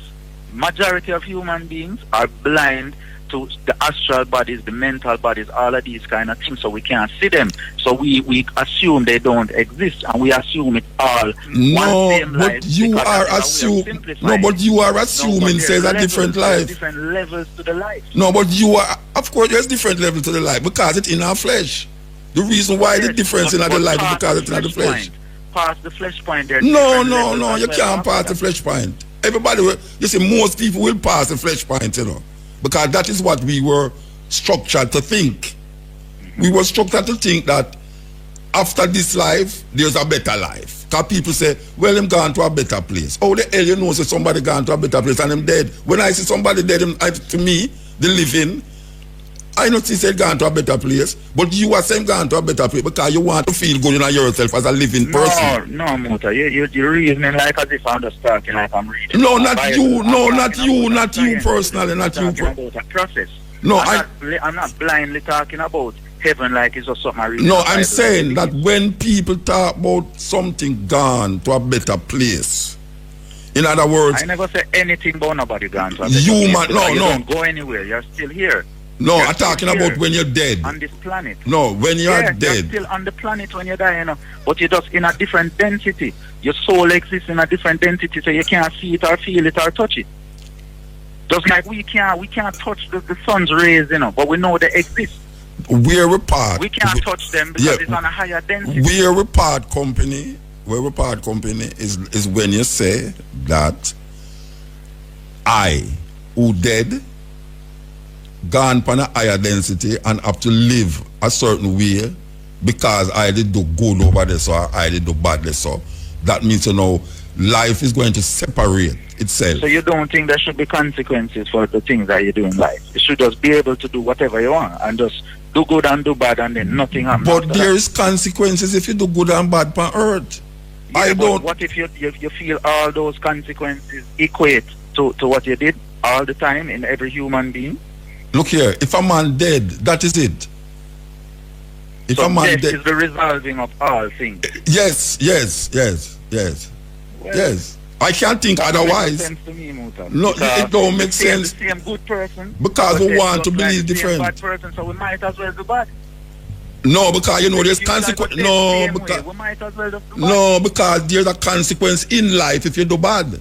majority of human beings are blind to the astral bodies, the mental bodies, all of these kind of things, so we can't see them. So we assume they don't exist, and we assume it's all one same but life. you are assuming. No, but you are assuming says a different life. Different levels to the life. No, but you are, of course, there's different levels to the life because it's in our flesh. The reason why the difference in the life is because it's in the flesh. Past the flesh point there. No, you can't pass the flesh point. Everybody, you see, most people will pass the flesh point, you know, because that is what we were structured to think. We were structured to think that after this life, there's a better life. Because people say, well, I'm gone to a better place. Oh, the hell you know, say somebody gone to a better place and I'm dead. When I see somebody dead, to me, the living, I not see say gone to a better place, but you are saying gone to a better place because you want to feel good in yourself as a living person. No, Muta, you're reasoning like as if I'm just talking like I'm reading. No, not you, not you personally, not you. About a process. No, I'm not blindly talking about heaven like it's just something I read. No, I'm saying that when people talk about something gone to a better place, in other words, I never say anything about nobody gone to a better place. You don't go anywhere, you're still here. No, I'm talking about when you're dead. On this planet. No, when you're dead. You're still on the planet when you're dying, you know, but you're just in a different density. Your soul exists in a different density, so you can't see it or feel it or touch it. Just like we can't touch the sun's rays, you know, but we know they exist. We're a part. We can't touch them because it's on a higher density. We're a part company. We're a part company is when you say that I, who dead, gone upon a higher density and have to live a certain way because I did do good over this or I did do bad this. So that means, you know, life is going to separate itself. So you don't think there should be consequences for the things that you do in life? You should just be able to do whatever you want and just do good and do bad and then nothing happens. But there is consequences if you do good and bad on earth. Yeah, I don't. What if you feel all those consequences equate to what you did all the time in every human being? Look here, if a man dead, that is it. If so a man death dead is the resolving of all things. Yes. Well, yes. I can't think otherwise. Makes sense to me, Muta. No, it don't make sense. The same good person. Because we want to believe different. Bad person, so we might as well do bad. No, because you know there's consequence. No, because we might as well do bad. No, because there's a consequence in life if you do bad.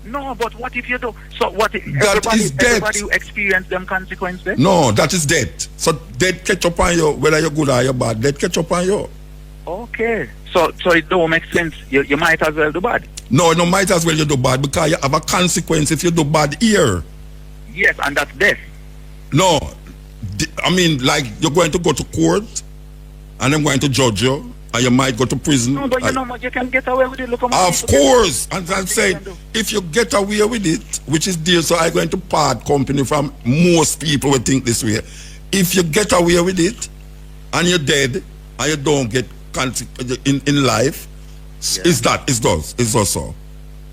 No, but what if you do? So what if everybody who experience them consequences? No, that is death. So death catch up on you, whether you're good or you're bad. Death catch up on you. Okay. So it don't make sense. You might as well do bad. No, might as well you do bad because you have a consequence if you do bad here. Yes, and that's death. No, I mean like you're going to go to court and I'm going to judge you. And you might go to prison. No, but you know what, you can get away with it. Look, of course. And I'm saying, if you get away with it, which is dear, so I'm going to part company from most people who think this way. If you get away with it, and you're dead, and you don't get in life, it's also.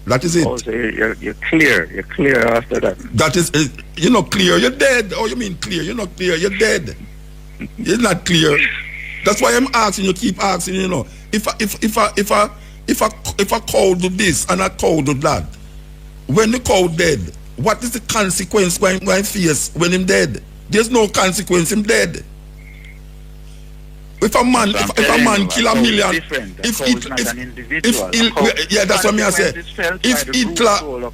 That is it. Oh, so you're clear. You're clear after that. That is, you're not clear, you're dead. Oh, you mean clear? You're not clear, you're dead. You're not clear. That's why I'm asking you, keep asking, you know, if a cow do this and a cow do that, when the cow dead, what is the consequence when face when him dead? There's no consequence, him dead. If a man kill a million, that's what I say.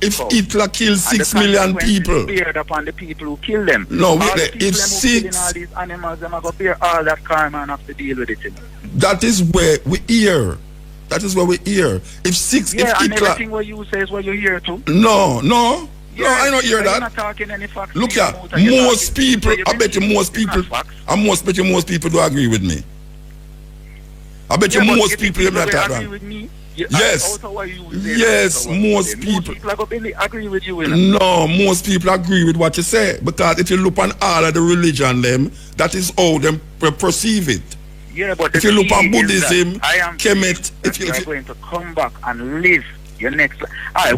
If Hitler kills 6 million people, upon the people who kill them. No, if 6, all these animals, them are going to bear all that karma and have to deal with it. You know? That is where we hear. That is where we hear. If 6, yeah, if and Hitler, everything what you say is what you hear too. No, I don't hear that. Not talking any facts. Look here, most people, I bet you most people do agree with me. I bet you most people are not agree with me. Yes, most people agree with you. No, most people agree with what you say because if you look on all of the religion, that is how them perceive it. Yeah, but if you look on Buddhism, Kemet, if you are going to come back and live your next life.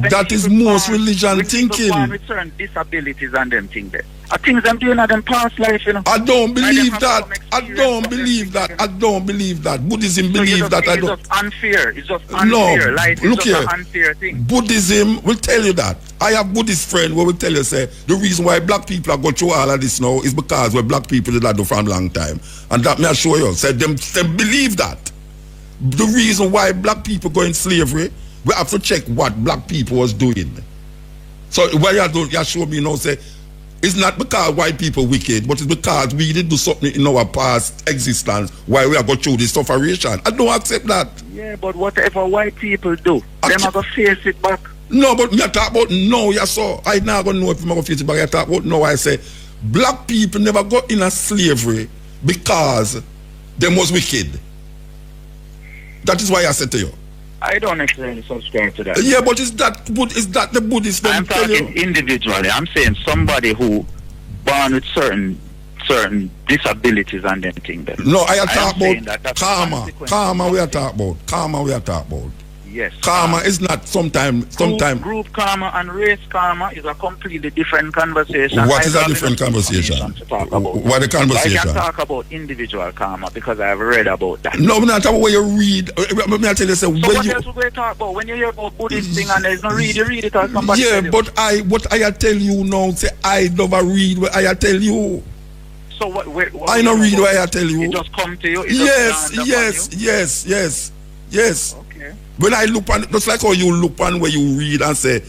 That is most religion thinking. When return disabilities and them things there. things I'm doing at them past life, you know. I don't believe that. I don't believe that. I don't believe that. Buddhism believe that. I don't. It's just unfair. It's just unfair. No, Life is look just here. an unfair thing. Buddhism will tell you that. I have Buddhist friend who will tell you, say, the reason why black people are going through all of this now is because we're black people did that do for a long time. And that may I show you. Say, them believe that. The reason why black people go in slavery, we have to check what black people was doing. So why you show me now, say, it's not because white people wicked, but it's because we did do something in our past existence why we are going through this sufferation. I don't accept that. Yeah, but whatever white people do, them are going to face it back. No, but me talk about no, you saw. I now going to know if I'm going to face it back. I talk about no, I say, black people never got in a slavery because they was wicked. That is why I said to you. I don't necessarily subscribe to that. Yeah, but is that the Buddhist? I'm talking individually. I'm saying somebody who born with certain disabilities and them things. No, I talk about karma. Karma we are talking about. Karma we are talking about. Yes. Karma is not sometime. Group karma and race karma is a completely different conversation. What is a different conversation? What the conversation? I can talk about individual karma because I have read about that. No, I'm not talking about where you read. Let me tell you, so what else we going to talk about? When you hear about Buddhist thing and there's no read, you read it as somebody. Yeah, but what I tell you now, say I never read what I tell you. So what I don't read what I tell you. It just come to you. Yes. Okay. When I look on, just like how you look on where you read and say,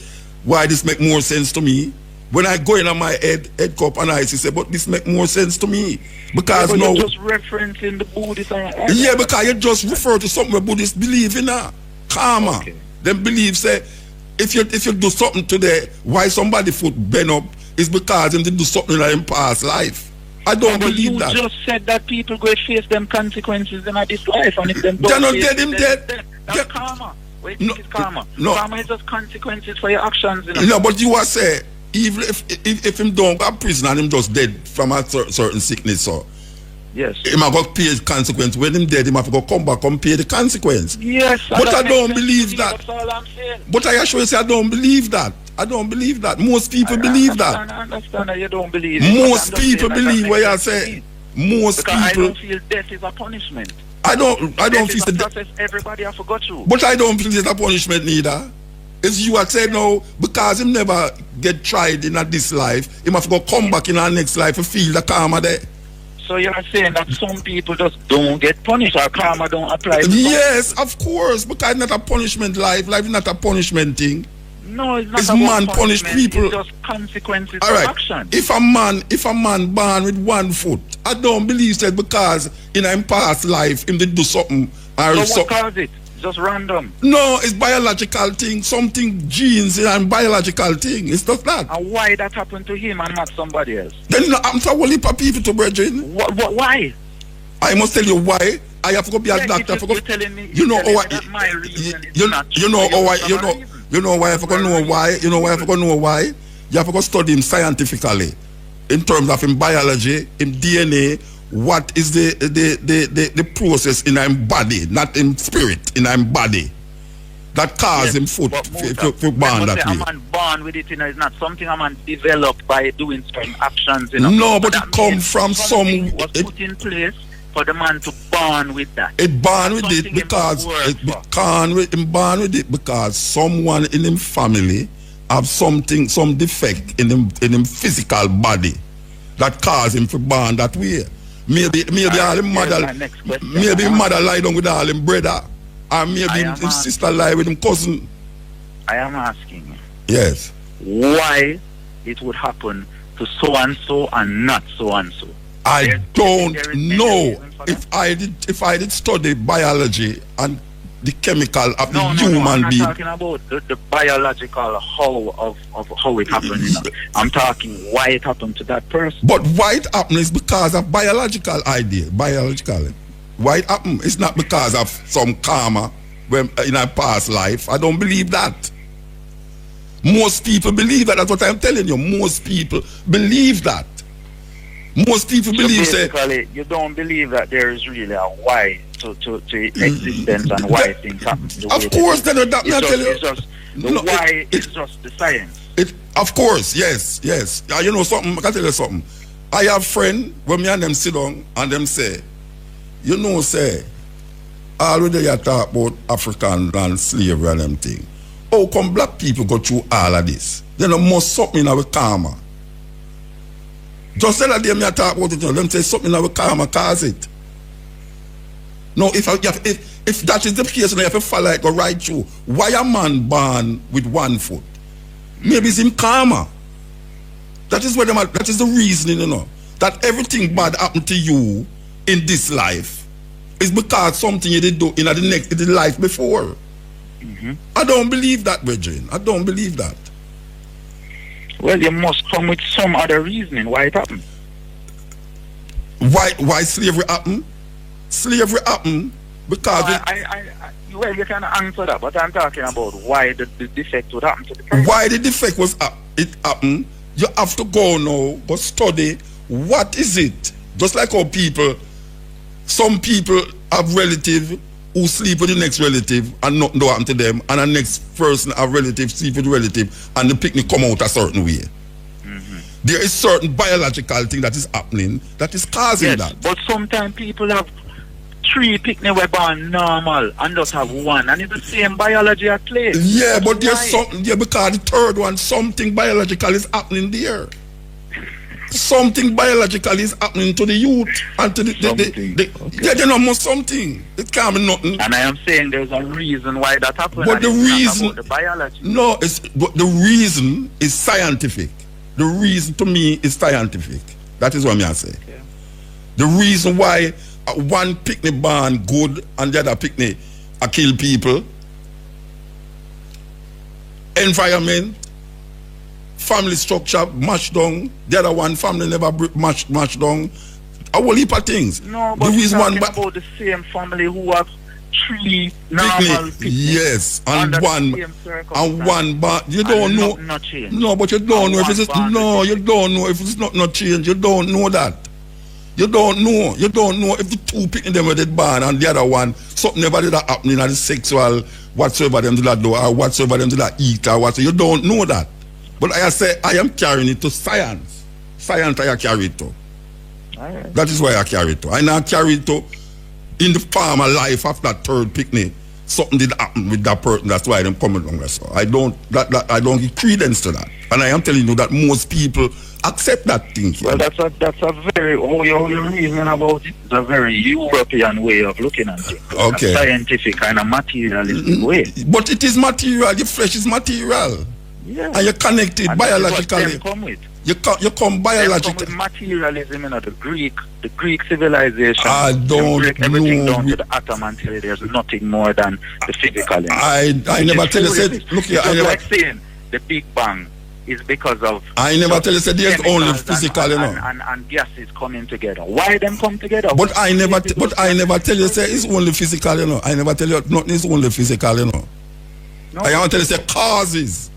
why this make more sense to me? When I go in on my head cup and I say, but this make more sense to me. Because now you're just referencing the Buddhist. Yeah, because you just refer to something where Buddhists believe in karma. Okay. Them believe say if you do something today, why somebody foot bend up is because them did do something in their past life. I don't believe that. You just said that people go face them consequences in this life, and if them they're not dead, him dead. That's karma. What do you think is karma? No. Karma is just consequences for your actions. You know? No, but you are saying even if him don't go to prison and him just dead from a certain sickness, so yes, him have got pay the consequence. When him dead, him have to go come back and pay the consequence. Yes, but I don't believe that. That's all I'm saying. But I assure you, say I don't believe that. I don't believe that. Most people believe that. I understand that you don't believe it. Most people believe what you say. Most because people. I don't feel death is a punishment. I don't feel the process everybody I forgot you. But I don't feel it's a punishment neither. It's you had said no, because him never get tried in this life, he must go come back in our next life to feel the karma there. So you're saying that some people just don't get punished or karma don't apply to yes, of course, because it's not a punishment life. Life is not a punishment thing. No, it's not. It's man punish people. It's just consequences of action. If a man born with 1 foot, I don't believe that because in his past life him did do something. So what caused it? Just random. No, it's biological thing. Something genes and biological thing. It's just that. And why that happened to him and not somebody else? Then I'm a whole heap of people to brethren. Why? I must tell you why. I have to go be a doctor. You're telling me. You know why? You know why I forgot know why? You know why I forgot know why? You have to study him scientifically. In terms of him biology, him DNA, what is the process in him body, not in spirit, in him body. That cause him foot to born that way. A man born with it, it's not something a man developed by doing certain actions. No, but it come from some. Was put in place for the man to born with that. It born with it because born with it because someone in him family have some defect in him physical body that cause him to born that way. Maybe all him mother lie down with all him brother, or maybe his sister lie with him cousin. I am asking you. Yes. Why it would happen to so and so and not so and so? I don't know. If I did study biology and the chemical of the human being. I'm not talking about the biological how it happened. I'm talking why it happened to that person. But why it happened is because of biological idea. Biologically. Why it happened? It's not because of some karma in a past life. I don't believe that. Most people believe that. That's what I'm telling you. Most people believe that. Most people believe basically, you don't believe that there is really a why to existence and why things happen. Of course, then that it's just the science. Of course, yes. You know something, I can tell you something. I have friends when me and them sit down and them say, you know, say, already you talk about African and slavery and them thing. How come black people go through all of this? Then there must something in our karma. Just the other day me talk about it, you know, them say something in our karma cause it. No, if that is the case, you have to follow it, go right through. Why a man born with one foot? Maybe it's in karma. That is that is the reasoning, you know. That everything bad happened to you in this life is because something you did do in the life before. I don't believe that, Bridget. I don't believe that. Well, you must come with some other reasoning why it happened. Why slavery happened? Slavery happened because well, you can answer that, but I'm talking about why the defect would happen to the person. Why the defect it happened? You have to go now, go study what is it. Just like how some people have relative who sleep with the next relative and nothing do happen to them, and the next person have relative sleep with the relative and the picnic come out a certain way. There is certain biological thing that is happening that is causing that. But sometimes people have 3 picnic were born normal and just have 1, and it's the same biology at play. Yeah, but there's something, because the third one, something biological is happening there. Something biological is happening to the youth and to they know something. It can't be nothing. And I am saying there's a reason why that happened. But the reason, the biology. No, but the reason is scientific. The reason to me is scientific. That is what I say. Okay. The reason why one picnic born good and the other picnic kill people, environment, family structure mashed down, the other one family never mashed down, a whole heap of things. No, but the reason one about the same family who have 3 normal picnic, yes, and one but you don't know. No, but you don't know if it's you don't know if it's not change. You don't know that. You don't know if the 2 picnic them were dead born and the other one something never did that happening at the sexual whatsoever them did that do or whatsoever them did that eat or whatsoever. You don't know that. But I say I am carrying it to science. Science I carry it to. Right. That is why I carry it to. I now carry it to in the farmer life after that 3rd picnic. Something did happen with that person. That's why I'm coming along. So I don't give credence to that. And I am telling you that most people accept that thing. Well, that's a very your reasoning about it is a very European way of looking at it. Okay. A scientific kind of materialistic way. But it is material. Your flesh is material. Yeah. And you're connected and biologically. You come biologically. With materialism, you know, the Greek civilization. I don't break everything down to the atom until there's nothing more than the physical. I never tell you said. Look here, I never like saying the Big Bang is because of. I never tell you said there's only physical, you know. And gases coming together. Why them come together? But I never tell you say it's only physical, you know. I never tell you nothing is only physical, you know. No. I want to tell you say causes.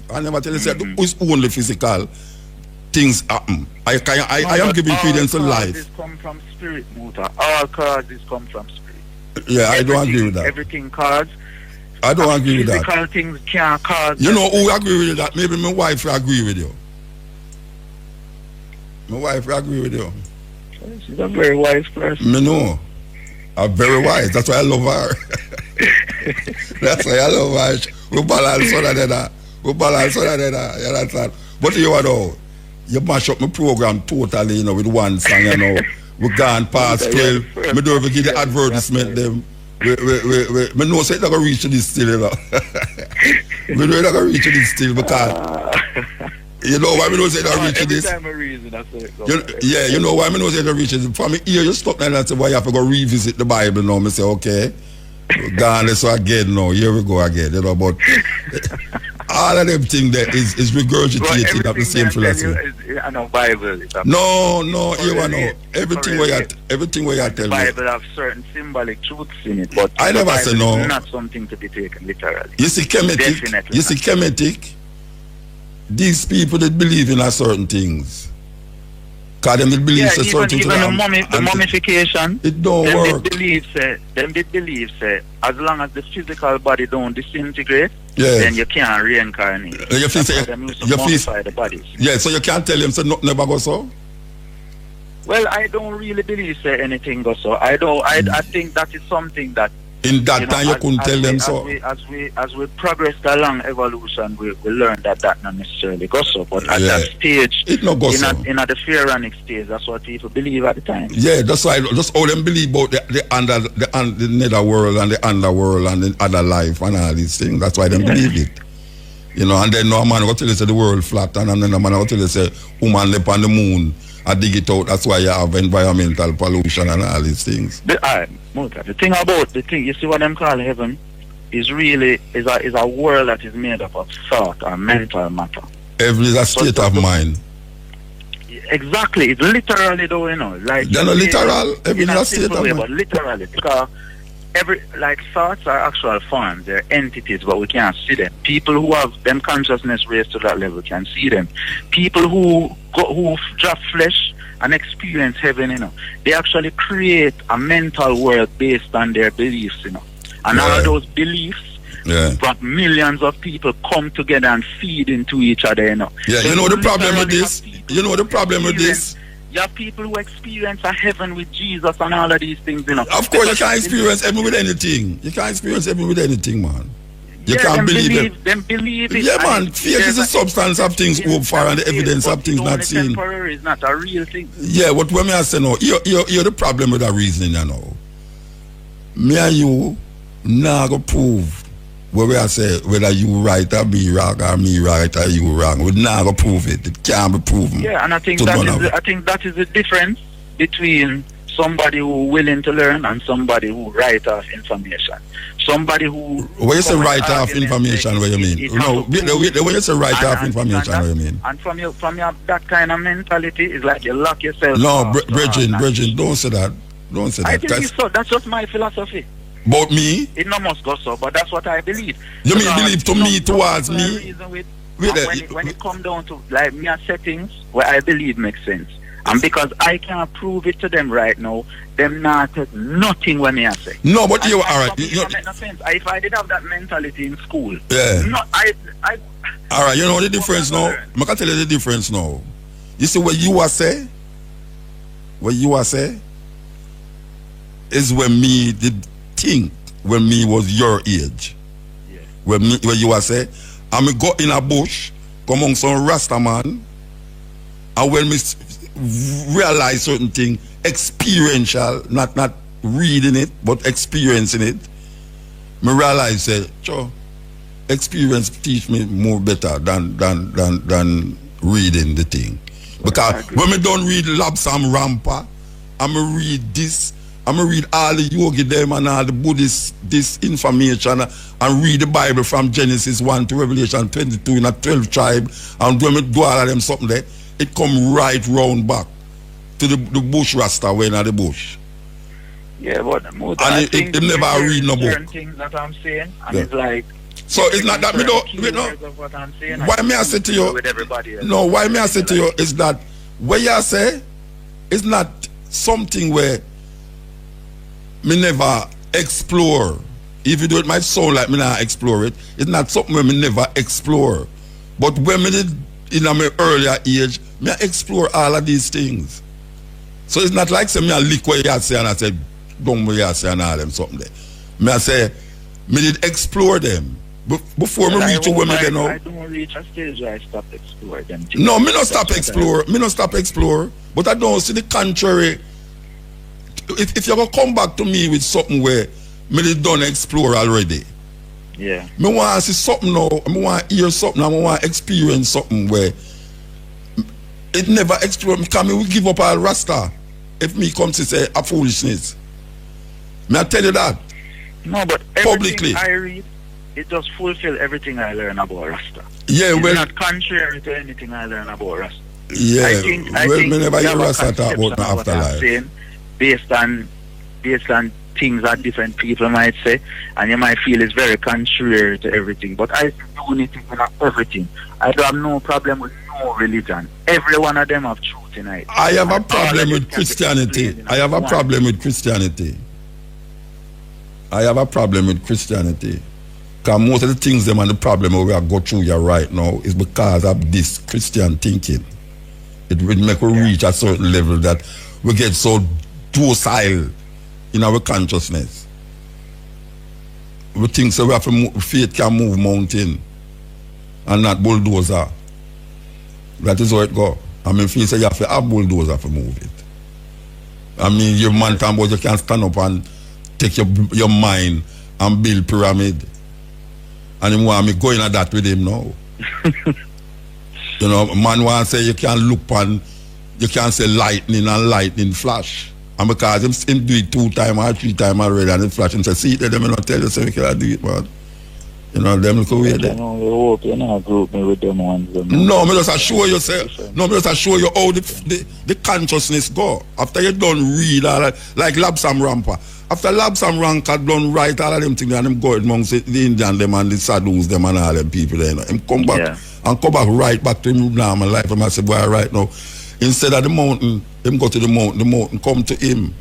I never tell you say it's only physical. Things happen. I am giving credence to life. All causes come from spirit, muta. All causes come from spirit. Yeah, I don't agree with that. Everything causes. I don't agree with that. Physical things can't cause. You know who agree with that? Maybe my wife will agree with you. My wife will agree with you. She's a very wise person. Me know. I'm very wise. That's why I love her. That's why I love her. We balance on that. You understand? But you know, you mash up my program totally, you know, with one song, you know. We gone past 12. Me don't even give the advertisement them. Me know say it's not going to reach this still, you know. Me know it's not going to reach this still because you know why me know say it's not reach this? Every time I reason, that's it. Yeah, you know why me know say it's not reach this? For me here, you stop there and say, why you have to go revisit the Bible now. Me say, okay. Gone this again now. Here we go again, you know, but all of them things there is regurgitating of the same philosophy. I know Bible. No, you know everything where you tell me. The Bible have certain symbolic truths in it, but I never say no. It's not something to be taken literally. You see, Kemetic. These people that believe in a certain things, Because them did believe say even something to the, them. the mummification, It don't work. Them did believe say, as long as the physical body don't disintegrate, Yeah. then you can't reincarnate. You feel say, them used to you feel, mummify the bodies. yeah, so you can't tell them so nothing never go so? Well, I don't really believe say anything goes so. I think that is something that In that time you couldn't tell them so. As we progress along evolution, we learn that not necessarily goes so. But at that stage, it no go so. in the pharaonic stage, that's what people believe at the time. Yeah, that's why just all them believe about the nether world and the underworld and the other life and all these things. That's why they believe it. You know, and then no man go tell you say the world flat, and then no man go tell you say woman live on the moon. I dig it out. That's why you have environmental pollution and all these things. The thing about you see what them call heaven is really is a world that is made up of thought or mental matter. Every is a state of mind. Exactly, it's literally though, you know, like they're not literal. Every is a state of mind. But literally, because thoughts are actual forms, they're entities, but we can't see them. People who have them consciousness raised to that level can see them. People who drop flesh and experience heaven, you know, they actually create a mental world based on their beliefs, you know. And all of those beliefs, but millions of people come together and feed into each other, you know. Yeah, you know the problem with this? You know the problem with this? You have people who experience a heaven with Jesus and all of these things, you know. Of course, you can't experience heaven with anything. You can't experience heaven with anything, man. You can't believe it. Them believe it. Yeah, man. Faith is the substance of things hoped for and the evidence of things not seen. Temporary is not a real thing. Yeah, what when I say no, you're the problem with that reasoning, you know. Me and you now go prove where we say whether you right or me wrong or me right or you wrong. We now go prove it. It can't be proven. Yeah, and I think that is the difference between somebody who willing to learn and somebody who write off information. Somebody who... When you say write off information, what you mean? No, when you say write off information, what you mean? And from your that kind of mentality, it's like you lock yourself. No, Bridget, don't say that. Don't say that. I think it's so. That's just my philosophy. About me? It no must go so, but that's what I believe. You mean believe to me, towards me? When it comes down to like mere settings where I believe makes sense. And because I can't prove it to them right now, them not take nothing when I say. No, but you are right. It make no sense. If I did have that mentality in school, all right, you know the difference now? I can tell you the difference now. You see what you are say? What you are say? Is when me did think when me was your age. Yeah. When you are say, I me go in a bush, come on some Rasta man, and when me realize certain thing, experiential, not reading it, but experiencing it, me realize say, sure, experience teach me more better than reading the thing. Because when me don't read Labsam Rampa, I'm going to read this, I'm going to read all the yogi them and all the Buddhist this information and read the Bible from Genesis 1 to Revelation 22 in a 12 tribe, and when me do all of them something there, it come right round back to the bush rasta when at the bush. Yeah, but and it never read no book. Things that I'm saying, and it's like. So it's not that me don't. Why may I say to you? No, why may I say to you is that what you say is not something where me never explore. If you do it might sound like me not explore it. It's not something where me never explore. But when me did in my earlier age, me explore all of these things. So it's not like say me a lick what you say and I say don't what you say and all them something there. Me I say me did explore them. Before me reach to where me get now. I don't reach a stage where I stop explore them. No, me not stop explore. Me not stop explore. But I don't see the contrary. If you're gonna come back to me with something where me did done explore already. Yeah. Me want to see something now. Me want to hear something. I want to experience something where it never explore. Because me will give up all Rasta if me come to say a foolishness. May I tell you that? No, but publicly I read, it just fulfill everything I learn about Rasta. Yeah, it's well, not contrary to anything I learn about Rasta. Yeah, I think me never hear Rasta talk about my afterlife. Saying, based on things that different people might say, and you might feel it's very contrary to everything. But I see unity in everything. I don't have no problem with no religion. Every one of them have truth in it. I have a problem with Christianity. I have a problem with Christianity. I have a problem with Christianity. Because most of the things them and the problem we are go through here right now is because of this Christian thinking. It will make us reach a certain level that we get so docile in our consciousness. We think so we have to move, faith can move mountain and not bulldozer. That is how it go. I mean, faith say you have to have bulldozer to move it. I mean, your man talking about you can stand up and take your mind and build pyramid. And he want me going at that with him now. You know, man want to say you can look on, you can say lightning and lightning flash. And because him do it 2 times or 3 times already and it flash, and say, see it, them not tell you so we can do it, man. You know, them look away there. Hope you not group me with them ones. No, me just assure you, no, me just assure you how the consciousness go. After you done read all that, like Labsam Rampa. After Labsam Rampa done write all of them things and him go amongst the Indian them and the Sadhus them and all them people there, you know. Him come back and come back right back to him normal life. And I say, boy, right now, instead of the mountain, him go to the mountain come to him.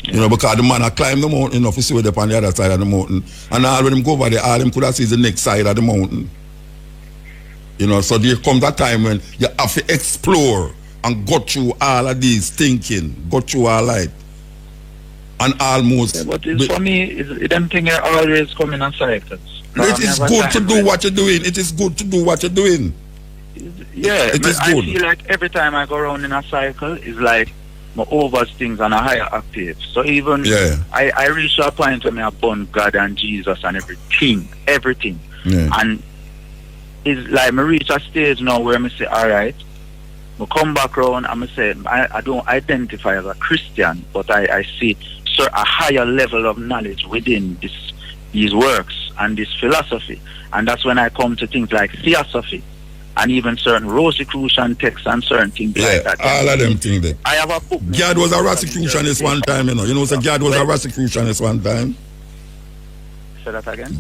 You know, because the man climb the mountain enough to see where they're on the other side of the mountain. And all when him go over there, all him could have seen the next side of the mountain. You know, so there comes a time when you have to explore and go through all of these thinking, go through all that. And almost... Yeah, but for me, them things are always coming in cycles. It is good to do what you're doing. It is good to do what you're doing. Yeah, it is good. I feel like every time I go around in a cycle, it's like my over things on a higher octave. So even I reach a point where I burn God and Jesus and everything. Yeah. And it's like I reach a stage now where I say, all right, I come back around and I say, I don't identify as a Christian, but I see a higher level of knowledge within these works and this philosophy. And that's when I come to things like theosophy and even certain Rosicrucian texts and certain things like that. All of them things there. I have a book. God was a Rosicrucianist one time, you know. You know, so God was a Rosicrucianist one time. Say that again?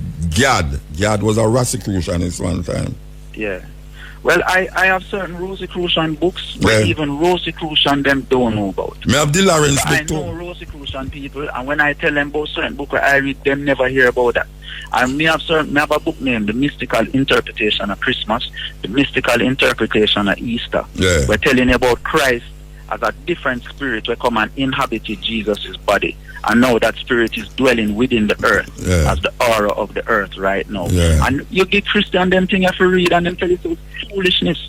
God was a Rosicrucianist one time. Yeah. Well, I have certain Rosicrucian books, but even Rosicrucian them don't know about. Me have the Lawrence book too. I know Rosicrucian people, and when I tell them about certain book I read, them never hear about that. And me have a book named The Mystical Interpretation of Christmas, The Mystical Interpretation of Easter. Yeah. We're telling you about Christ as a different spirit where come and inhabited Jesus' body. And now that spirit is dwelling within the earth as the aura of the earth right now. Yeah. And you get Christian them thing if you read and them tell you it's foolishness.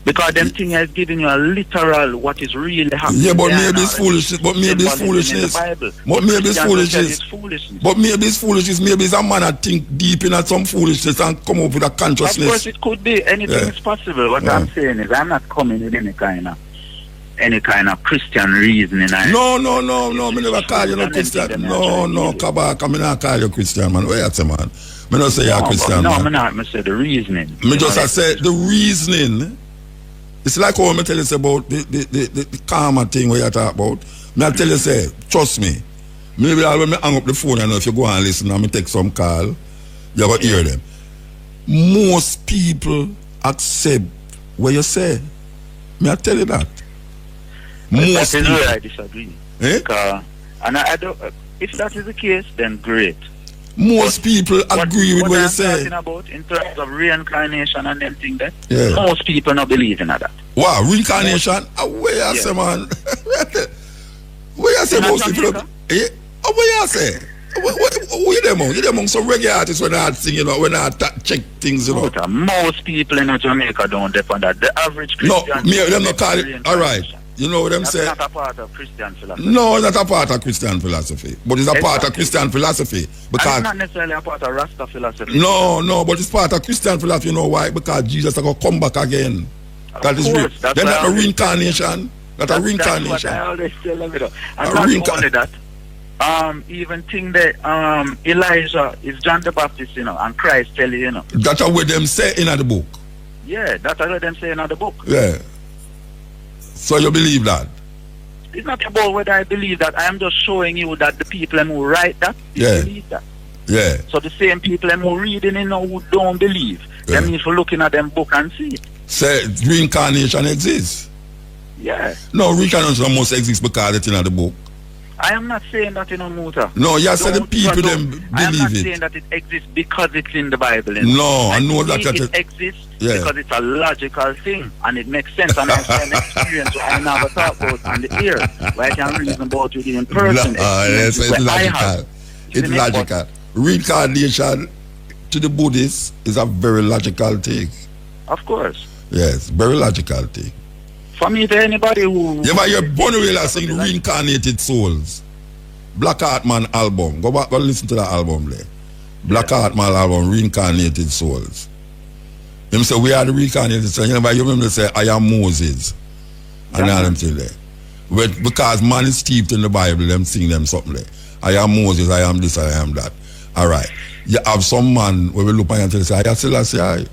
Because them thing is giving you a literal what is really happening. Yeah, but maybe it's foolishness. But maybe it's foolishness. But maybe it's foolishness. But maybe it's foolishness. Maybe it's a man that think deep in at some foolishness and come up with a consciousness. Of course it could be. Anything is possible. What I'm saying is I'm not coming with any kind of Christian reasoning. No, me never call you no Christian. No, Kabaka, me not call you Christian, man. Where you say, man? Me not say you're Christian, man. No, me not. Me say the reasoning. Me just say the reasoning. It's like how I tell you about the karma thing where you talk about. Me I tell you say, trust me. Maybe when me hang up the phone and if you go and listen and me take some call, you go hear them. Most people accept what you say. Me I tell you that. Most people. I disagree. And I don't. If that is the case, then great. Most people agree with what you say. What I'm talking about in terms of reincarnation and them things that most people not believe in that. Wow, reincarnation? Where you say, man? Where you say most people? Where you say? Where them on? You them on some reggae artists when I sing, you know, when I check things, you know. Most people in Jamaica don't depend on that. The average Christian. No, me them not call it. All right. You know what them say? That's not a part of Christian philosophy. No, it's not a part of Christian philosophy. But it's a part of Christian philosophy. Because it's not necessarily a part of Rasta philosophy. No, but it's part of Christian philosophy. You know why? Because Jesus is going to come back again. That is real. Then that's a reincarnation. That's a reincarnation. That's what I always tell them. And not only that, even think that Elijah is John the Baptist, you know, and Christ tell you, know. That's what them say in the book. Yeah, that's what them say in the book. Yeah. So you believe that? It's not about whether I believe that. I am just showing you that the people who write that, believe that. Yeah. So the same people who reading it now who don't believe, them need for looking at them book and see it. Say reincarnation exists. Yeah. No, reincarnation must exist because it's in the book. I am not saying that in a muta. No, you said the people them believe it. I am not saying that it exists because it's in the Bible. No, I know that it exists because it's a logical thing and it makes sense, and that's an experience I never thought about on the ear. Where I can reason about it in person. Yes, it's logical. It's logical. Reincarnation to the Buddhists is a very logical thing. Of course. Yes, very logical thing. For me, to anybody who... Yeah, but you're Bonawela sing Reincarnated Souls. Black Heart Man album. Go back and listen to that album there. Black Heart Man album, Reincarnated Souls. Him say, we are the reincarnated souls. You remember say, I am Moses. And all them thing there. Because man is steeped in the Bible, them sing them something there. I am Moses, I am this, I am that. Alright. You have some man where we look at you and say, I still say,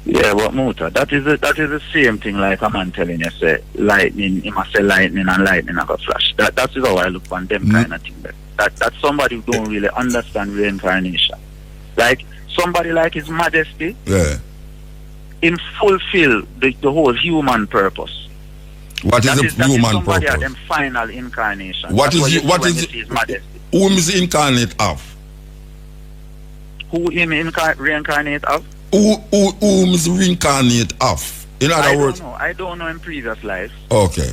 yeah, but muta, that is the same thing like a man telling you say lightning, he must say lightning and lightning I got flash. That is how I look on them kind of thing. That's somebody who don't really understand reincarnation. Like somebody like His Majesty, him fulfill the whole human purpose. What is the human somebody purpose? At them final incarnation. What is His Majesty? Who is incarnate of? Who him reincarnate of? Who is reincarnate of? In other words, I don't know in previous life. Okay.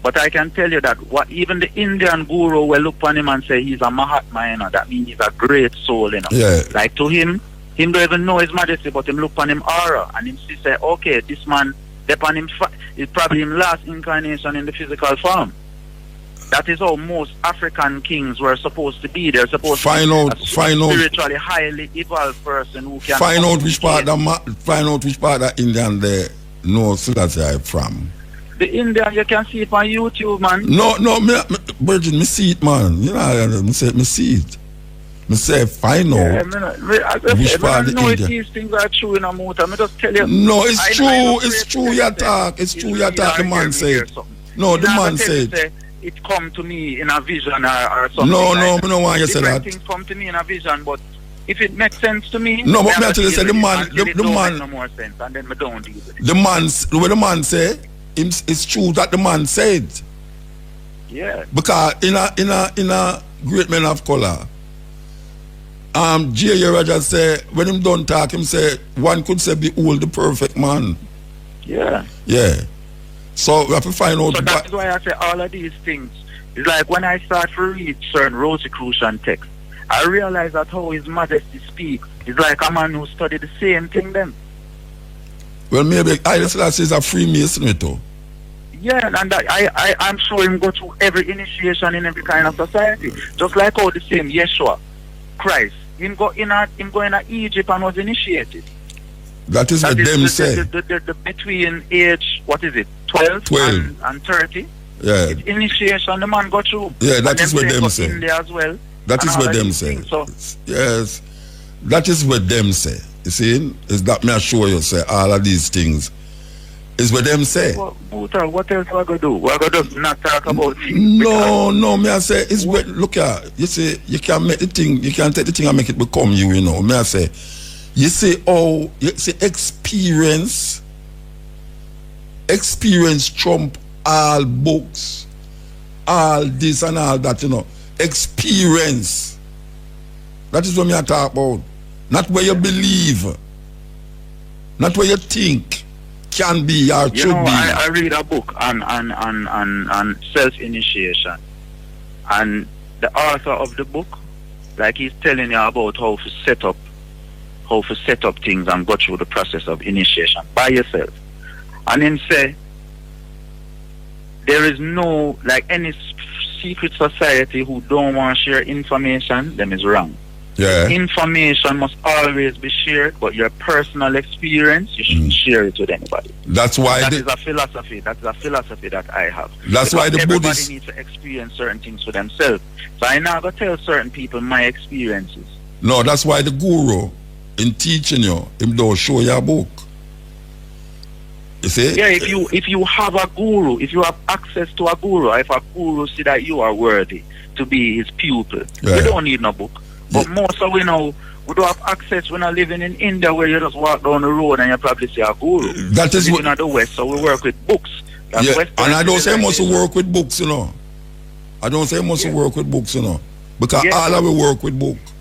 But I can tell you that even the Indian guru will look upon him and say he's a Mahatma, you know, that means he's a great soul, you know. Yeah. Like to him don't even know His Majesty, but him look upon him aura and him say, okay, this man, upon him, it's probably him last incarnation in the physical form. That is how most African kings were supposed to be. They're supposed to be a spiritually highly evolved person who can find out which part of Indian they know Selassie from. The Indian you can see it on YouTube, man. No, Virgin, me see it, man. You know, me see it. Me say find out which part of India. These things are true in a motor. Me just tell you. No, it's true. You talk. It's true. You talk. The man said. No, the man said. It come to me in a vision or something. No, I don't want you to say that. Things come to me in a vision, but if it makes sense to me, no, but me actually say the man, no more sense, and then me don't deal with it. The man say, it's true that the man said. Yeah. Because in a great men of color, J.A. Rogers say when him done talk, him say one could say behold the perfect man. Yeah. Yeah. So we have to find out. So that's why I say all of these things. It's like when I start to read certain Rosicrucian texts, I realize that how His Majesty speaks is like a man who studied the same thing then. Well, maybe Haile Selassie is a Freemason too. Yeah, and I'm sure him go through every initiation in every kind of society. Just like how the same Yeshua, Christ, him go in Egypt and was initiated. That is what them say. The between age, what is it, 12. And 30. Yeah. It's initiation the man go through. Yeah, that is what them say. India as well. That is what them say. Yes. That is what them say. You see? Is that me assure you say all of these things is what them say. What else we gonna do? We're gonna just not talk about things. No, me I say it's what look at you say you can make the thing, you can take the thing and make it become you know. Me I say you say experience trump all books, all this and all that, you know. Experience. That is what me I talk about. Not where you believe. Not where you think can be or should be. I read a book on self-initiation. And the author of the book, like he's telling you about how to set up things and go through the process of initiation by yourself. And then say, there is no, like any secret society who don't want to share information, them is wrong. Yeah. Information must always be shared, but your personal experience, you shouldn't share it with anybody. That's why that is a philosophy. That's a philosophy that I have. That's because why the Buddhists need to experience certain things for themselves. So I now go tell certain people my experiences. No, that's why the guru in teaching you, him don't show your book. You see? Yeah, if you have a guru, if you have access to a guru, if a guru see that you are worthy to be his pupil, you don't need no book. But more so we know We don't have access. We're not living in India where you just walk down the road and you probably see a guru. That is what. We're in the West, so we work with books. That's yeah, and I don't say must work with books, you know. I don't say must work with books, you know. Because all of we work with books.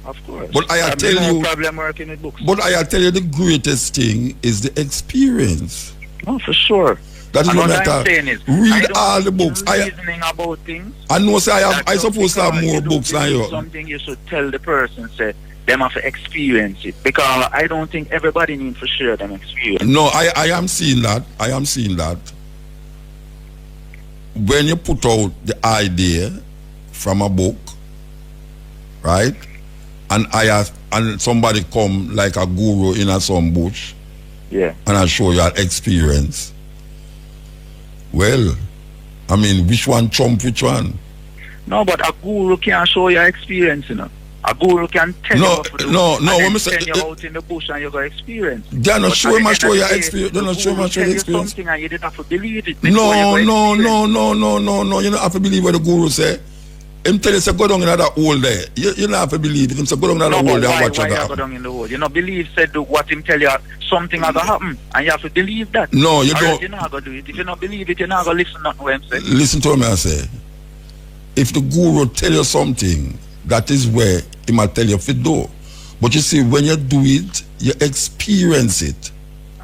Of course. But I tell you, no problem working with books. But I tell you, the greatest thing is the experience. Oh, for sure. That is what I'm saying is, read all the books. Reasoning about things. I know, say I supposed to have more books than you. Something you should tell the person, say them have to experience it, because I don't think everybody needs to share them experience. No, I am seeing that. I am seeing that. When you put out the idea from a book, right? And somebody come like a guru in a some bush, yeah, and I show you an experience. Well, I mean, which one trump which one? No, but a guru can't show you experience, you know. A guru can tell you what to do. No. When you say you're out in the bush and you got experience. They're not showing my show your experience. They're not showing my show your experience. Something and you didn't have to believe it. No. You don't have to believe what the guru say. Him tell you say go down in that hole there. You don't have to believe it. Him say go down in that hole there and watch what happen. Go down in the hole? You know, believe said what him tell you something has to happen, and you have to believe that. No, you don't. You're not gonna do it. If you don't believe it, you're not gonna listen to what him say. Listen to me, I say. If the guru tell you something, that is where he might tell you if you do. But you see, when you do it, you experience it.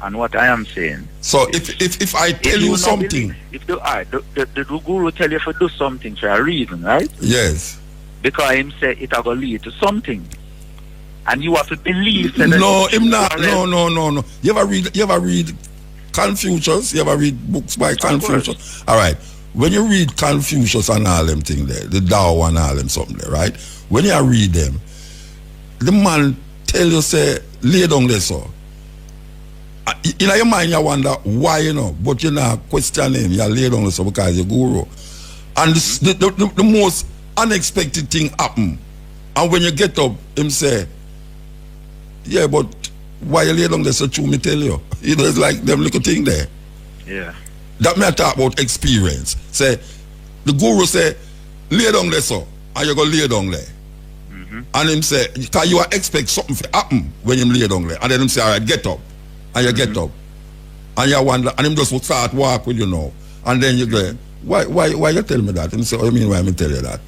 And what I am saying. So if I tell you something, believe, if the guru tell you to do something for a reason, right? Yes. Because him say it will lead to something, and you have to believe. No, him not. No. You ever read Confucius? You ever read books by Confucius? All right. When you read Confucius and all them thing there, the Tao and all them something there, right? When you read them, the man tell you say lay down there so. In your mind you wonder why, you know, but you not question him. You lay down there so because you're guru. And the most unexpected thing happen. And when you get up, him say, yeah, but why you lay down there so true, me tell you. You know, it's like them little thing there. Yeah. That may talk about experience. Say, the guru say, lay down there so, and you go lay down there. And him say, because you expect something to happen when you lay down there. And then him say, all right, get up. And you get up. And you wonder, and him just start walk with you now. And then you go, why you tell me that? And he say, oh, you mean why me tell you that?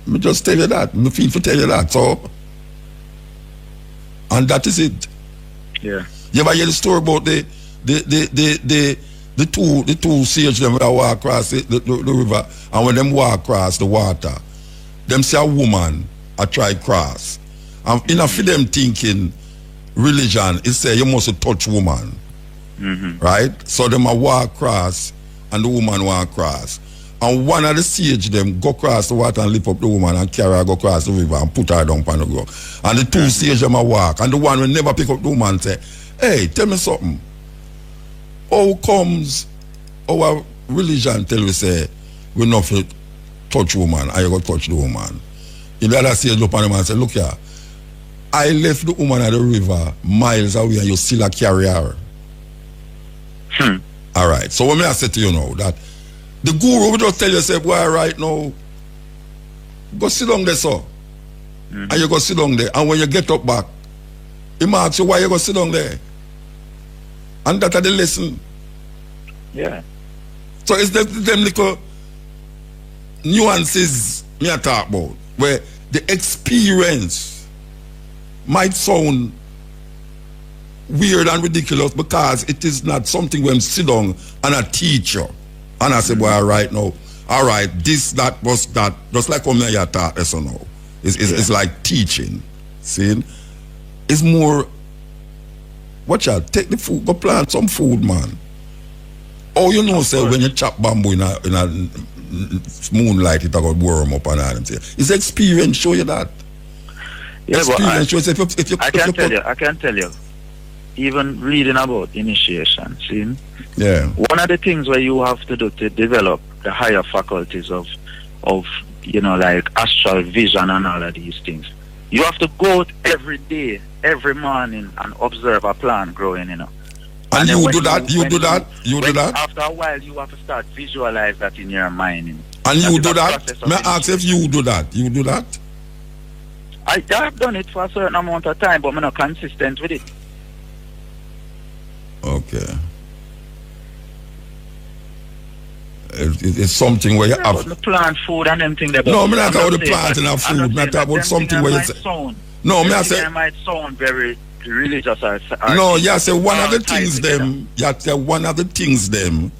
Me just tell you that. Me feel to tell you that. So, and that is it. Yeah. You ever hear the story about the two sages them that walk across the river, and when them walk across the water, them see a woman a try cross. And enough for them thinking religion is say you must touch woman. Right? So them a walk across and the woman walk across. And one of the sage them go across the water and lift up the woman and carry her go across the river and put her down on the ground. And the two sage them a walk, and the one will never pick up the woman and say, hey, tell me something. How comes our religion tell we say we not fit touch woman and you go touch the woman? In the other stage look on him and say, look here, I left the woman at the river miles away and you still a carry her. Alright, so what may I say to you now that the guru will just tell you, say, boy, right now, go sit down there, so. And you go sit down there, and when you get up back, he asks you why you go sit down there. And that are the lesson. Yeah. So it's them little nuances me I talk about, where the experience might sound weird and ridiculous because it is not something when sit down and a teacher and I say, boy, all right now, all right, this, that, was that, just like how me I taught us now. It's like teaching. See? It's more, watch out, take the food, go plant some food, man. Oh, you know, say when you chop bamboo in a moonlight, it got warm up and all them. It's experience, show you that. Yeah, experience, show you, if you I can tell you, even reading about initiation, see? Yeah. One of the things where you have to do to develop the higher faculties of you know, like astral vision and all of these things, you have to go out every day, every morning and observe a plant growing, you know. And you do that? You do that? After a while, you have to start visualize that in your mind. And you do that? May I ask if you do that? You do that? I've done it for a certain amount of time, but I'm not consistent with it. Okay. It's something where you have. The plant food and them things. No, I'm not talking about the planting of food. I'm not talking about something where you say. No, me I say. It might sound very religious. No, you say one of the things them. You say one of the things them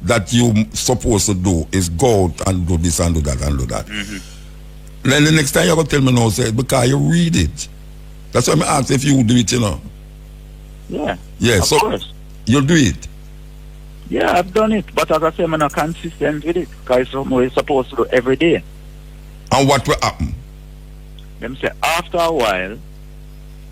that you supposed to do is go out and do this and do that and do that. Then the next time you're gonna tell me no, say because you read it. That's why I ask if you do it, you know. Yeah. Yeah. Of So course. you do it. Yeah, I've done it, but as I say, I'm not consistent with it because it's something we're supposed to do every day. And what will happen? Them say after a while,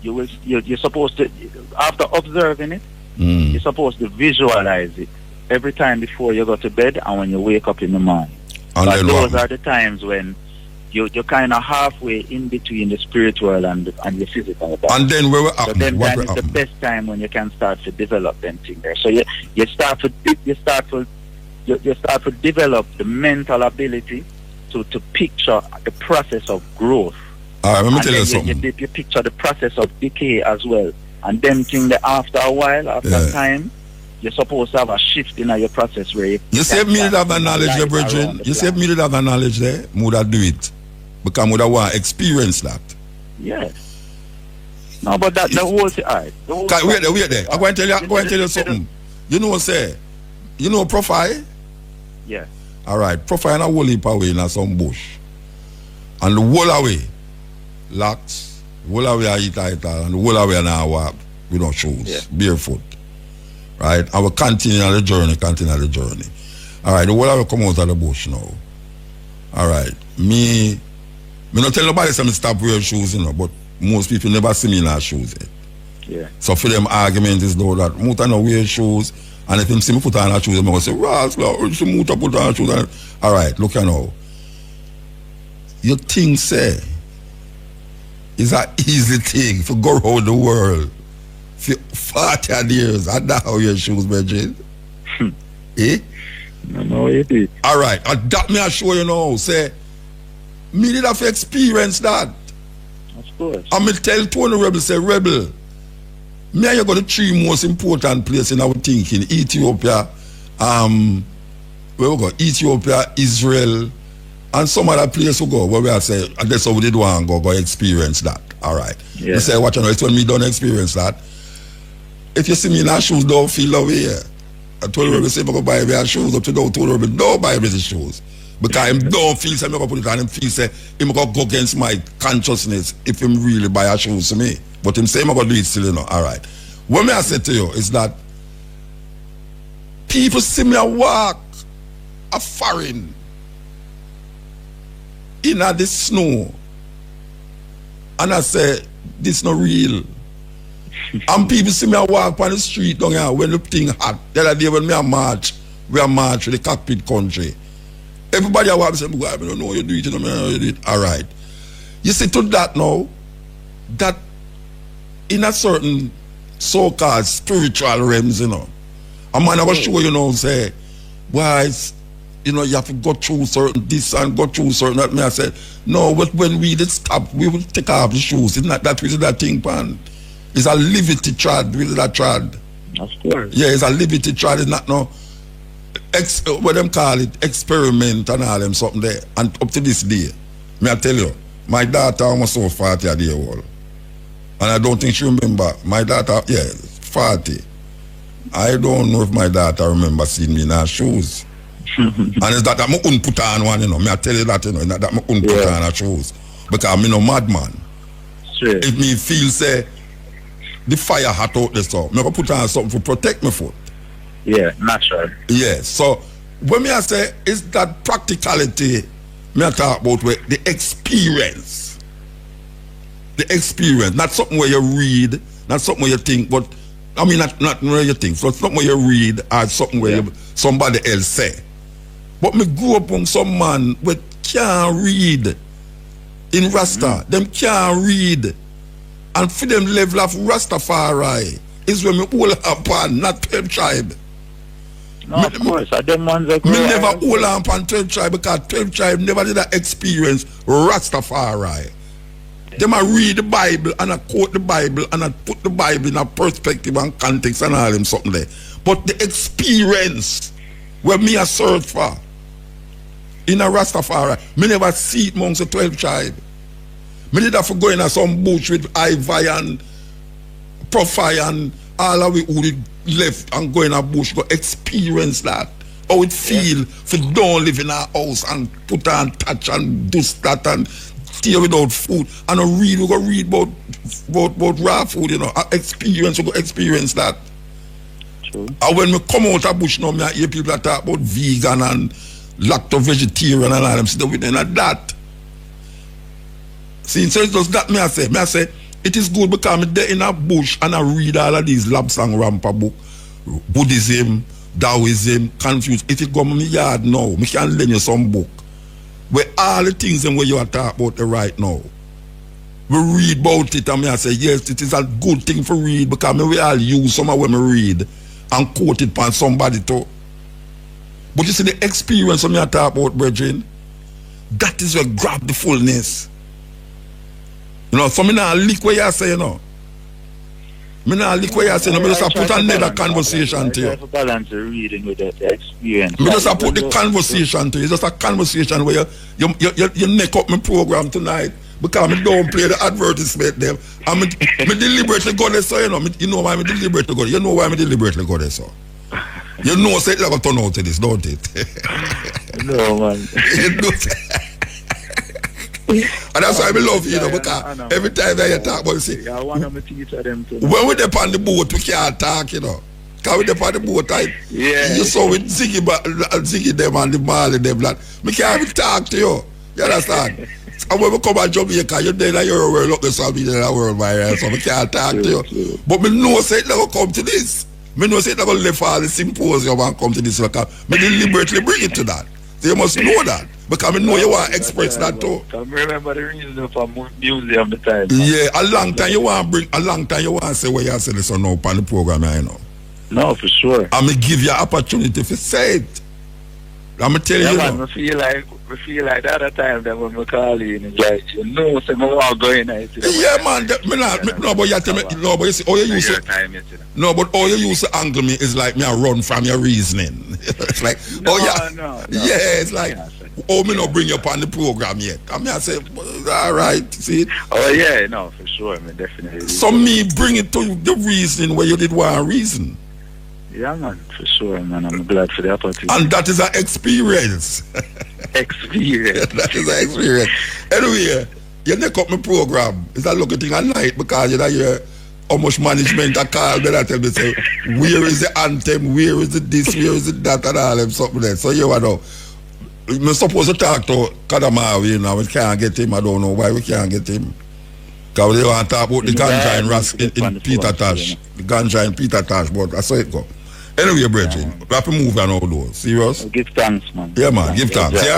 you're supposed to, after observing it, you're supposed to visualize it every time before you go to bed and when you wake up in the morning. And then those are the times when you're kind of halfway in between the spiritual and the physical. And then where will happen? So then What time will is the happen? best time when you can start to develop them things there. So you start to develop the mental ability to picture the process of growth. All right, let me And tell you then something. you picture the process of decay as well. And them things that after a while, after time, you're supposed to have a shift in your process where You say me did have the knowledge there, Bridget. You say me did have the knowledge there, would I do it? Because I would want to experience that. Yes. No, but that the whole thing, alright. Wait there. I'm going to tell you something. You know what say? You know profile? Yeah. Alright, profile in a whole heap away in some bush. And the whole away, locks, the whole away I eat and the whole away now walk without shoes, barefoot. Right? I will continue the journey. Alright, the whole away come out of the bush now. Alright, me not tell nobody say me stop wearing shoes, you know, but most people never see me in our shoes. Yeah. So for them argument is though that Muta no wear shoes, and if him see me put on a shoes, I'm gonna say, Muta put on shoes. Alright, look you now. You think say it's an easy thing to go around the world for 40 years and not how your shoes, Bridget? Eh? No, it is. Alright, that me I show you now, say me did have to experience that. Of course. I'm going to tell Tony Rebel, say, Rebel, me and you got the three most important places in our thinking. Ethiopia, where we go? Ethiopia, Israel, and some other place we go where we are say, and that's how we did want to go experience that. Alright. Yeah. You say, watch you know, it's when me don't experience that. If you see me in our shoes, don't feel over here. I told Rebel, say, I'm going to buy me shoes. Up to now, Tony Rebel, don't buy me the shoes. Because him don't feel say I'm going to put it on him feel say him going to go against my consciousness if him really buy a shoes to me. But him say I'm going to do it still, you know. Alright. What may I say to you is that people see me walk a foreign in the snow and I say this not real. And people see me walk on the street down here when the thing hot. The other day when we march to the cockpit country. Everybody walk and say, I don't know you do it, you know you do it. Alright. You see to that now, that in a certain so-called spiritual realms, you know, a man I was sure, you know, say, why, you know, you have to go through certain this and go through certain that. Me I said, no, but when we did stop, we will take off the shoes. It's not that we did that thing, pan. It's a liberty trad, we did that trad. Of course. Yeah, it's a liberty trad, it's not no what them call it, experiment and all them something there. And up to this day, may I tell you, my daughter almost so 40 a day old. And I don't think she remember. My daughter, 40. I don't know if my daughter remember seeing me in her shoes. And it's that I couldn't put on one, you know. May I tell you that, you know, that I couldn't put on her shoes. Because I'm no madman. Sure. If me feel say the fire hot out there, so I'm going to put on something to protect my foot. Yeah, natural. Yeah, so when me I say it's that practicality, me I talk about where the experience. The experience, not something where you read, not something where you think, but I mean not where you think, so something where you read or something where somebody else say. But me grew up on some man who can't read in Rasta, them can't read. And for them level of Rastafari is when me hold up on, not 12 tribe. No, of course. I them ones that Me never hold on 12 tribe because 12 tribe never did that experience Rastafari. Them I read the Bible and I quote the Bible and I put the Bible in a perspective and context and all them something there. But the experience where me a search for in a Rastafari, me never see it amongst the 12 tribe. Me did have to go in some bush with Ivy and Profi and all of we who did left and go in a bush, go experience that. How it feel if you don't live in a house and put on touch and do that and stay without food. And we go read about raw food, you know. Experience, we go experience that. True. And when we come out of bush now, I hear people that talk about vegan and lacto-vegetarian and all them stuff with them and that. See, so it's just that I say, it is good because I'm there in a bush and I read all of these lab song rampa book, Buddhism, Taoism, confused. If it go in my yard now, I can lend you some book where all the things where you are talking about right now. We read about it and I say, yes, it is a good thing for read because we all use some of when we read and quote it on somebody too. But you see the experience of me I talk about, brethren, that is where grab the fullness. You know, so me not lick what you say, you know. Me not lick what you say, no. Me just put another conversation to you. I try to balance the reading with the experience. Me just put the conversation to you. It's just a conversation where you neck up my program tonight because me don't play the advertisement them. And me deliberately go there, so you know. You know why me deliberately go there. You know why me deliberately go there, so. You know, say it's like a turn out to this, don't it? No, man. You know, and that's why I love you, know, because every time that you talk about it, say, I want to teach them too. when we dip on the boat, we can't talk, you know. Because we dip on the boat, you saw with Ziggy them and the Marley them, that we can't even talk to you. You understand? And when we come to Jamaica, you're there in your world, look, so I'll be there in the world, my right, so we can't talk to you. But me know, say, never come to this. Me know, say, never left all the symposium and come to this, because me deliberately bring it to that. So you must know that. Because I know you want to express that too. I remember the reason for museum the time. Yeah, a long time you want to say what you say this on up on the program, you know. No, for sure. I'm going to give you an opportunity to say it. I'm going to tell you. Man, I feel like the other time that when we call you, it's like, you know, so I want to go in there. Yeah, man. No, but you tell me, no, but you see, all you use to, no, but all you use to angle me is like me I run from your reasoning. It's like, no, yeah, it's like, oh, me not bring you up on the program yet. I mean, I say, all right, see it? Oh, yeah, no, for sure, I mean, definitely. So me bring it to the reason where you did one reason. Yeah, man, for sure, man. I'm glad for the opportunity. And that is an experience. Experience. That is an experience. Anyway, you neck up my program. It's a lucky thing at night because you know hear how much management I call me that tell me say, where is the anthem, where is it this, where is it that and all them something there. So you know. I'm supposed to talk to Kadamawi, you know, we can't get him. I don't know why we can't get him. Because they want to talk about the ganja in Peter Tosh. The ganja in Peter Tosh, but I saw it go. Anyway, brethren, we have to move on all those. Serious? Give thanks, man. Yeah, man, give thanks. Yeah.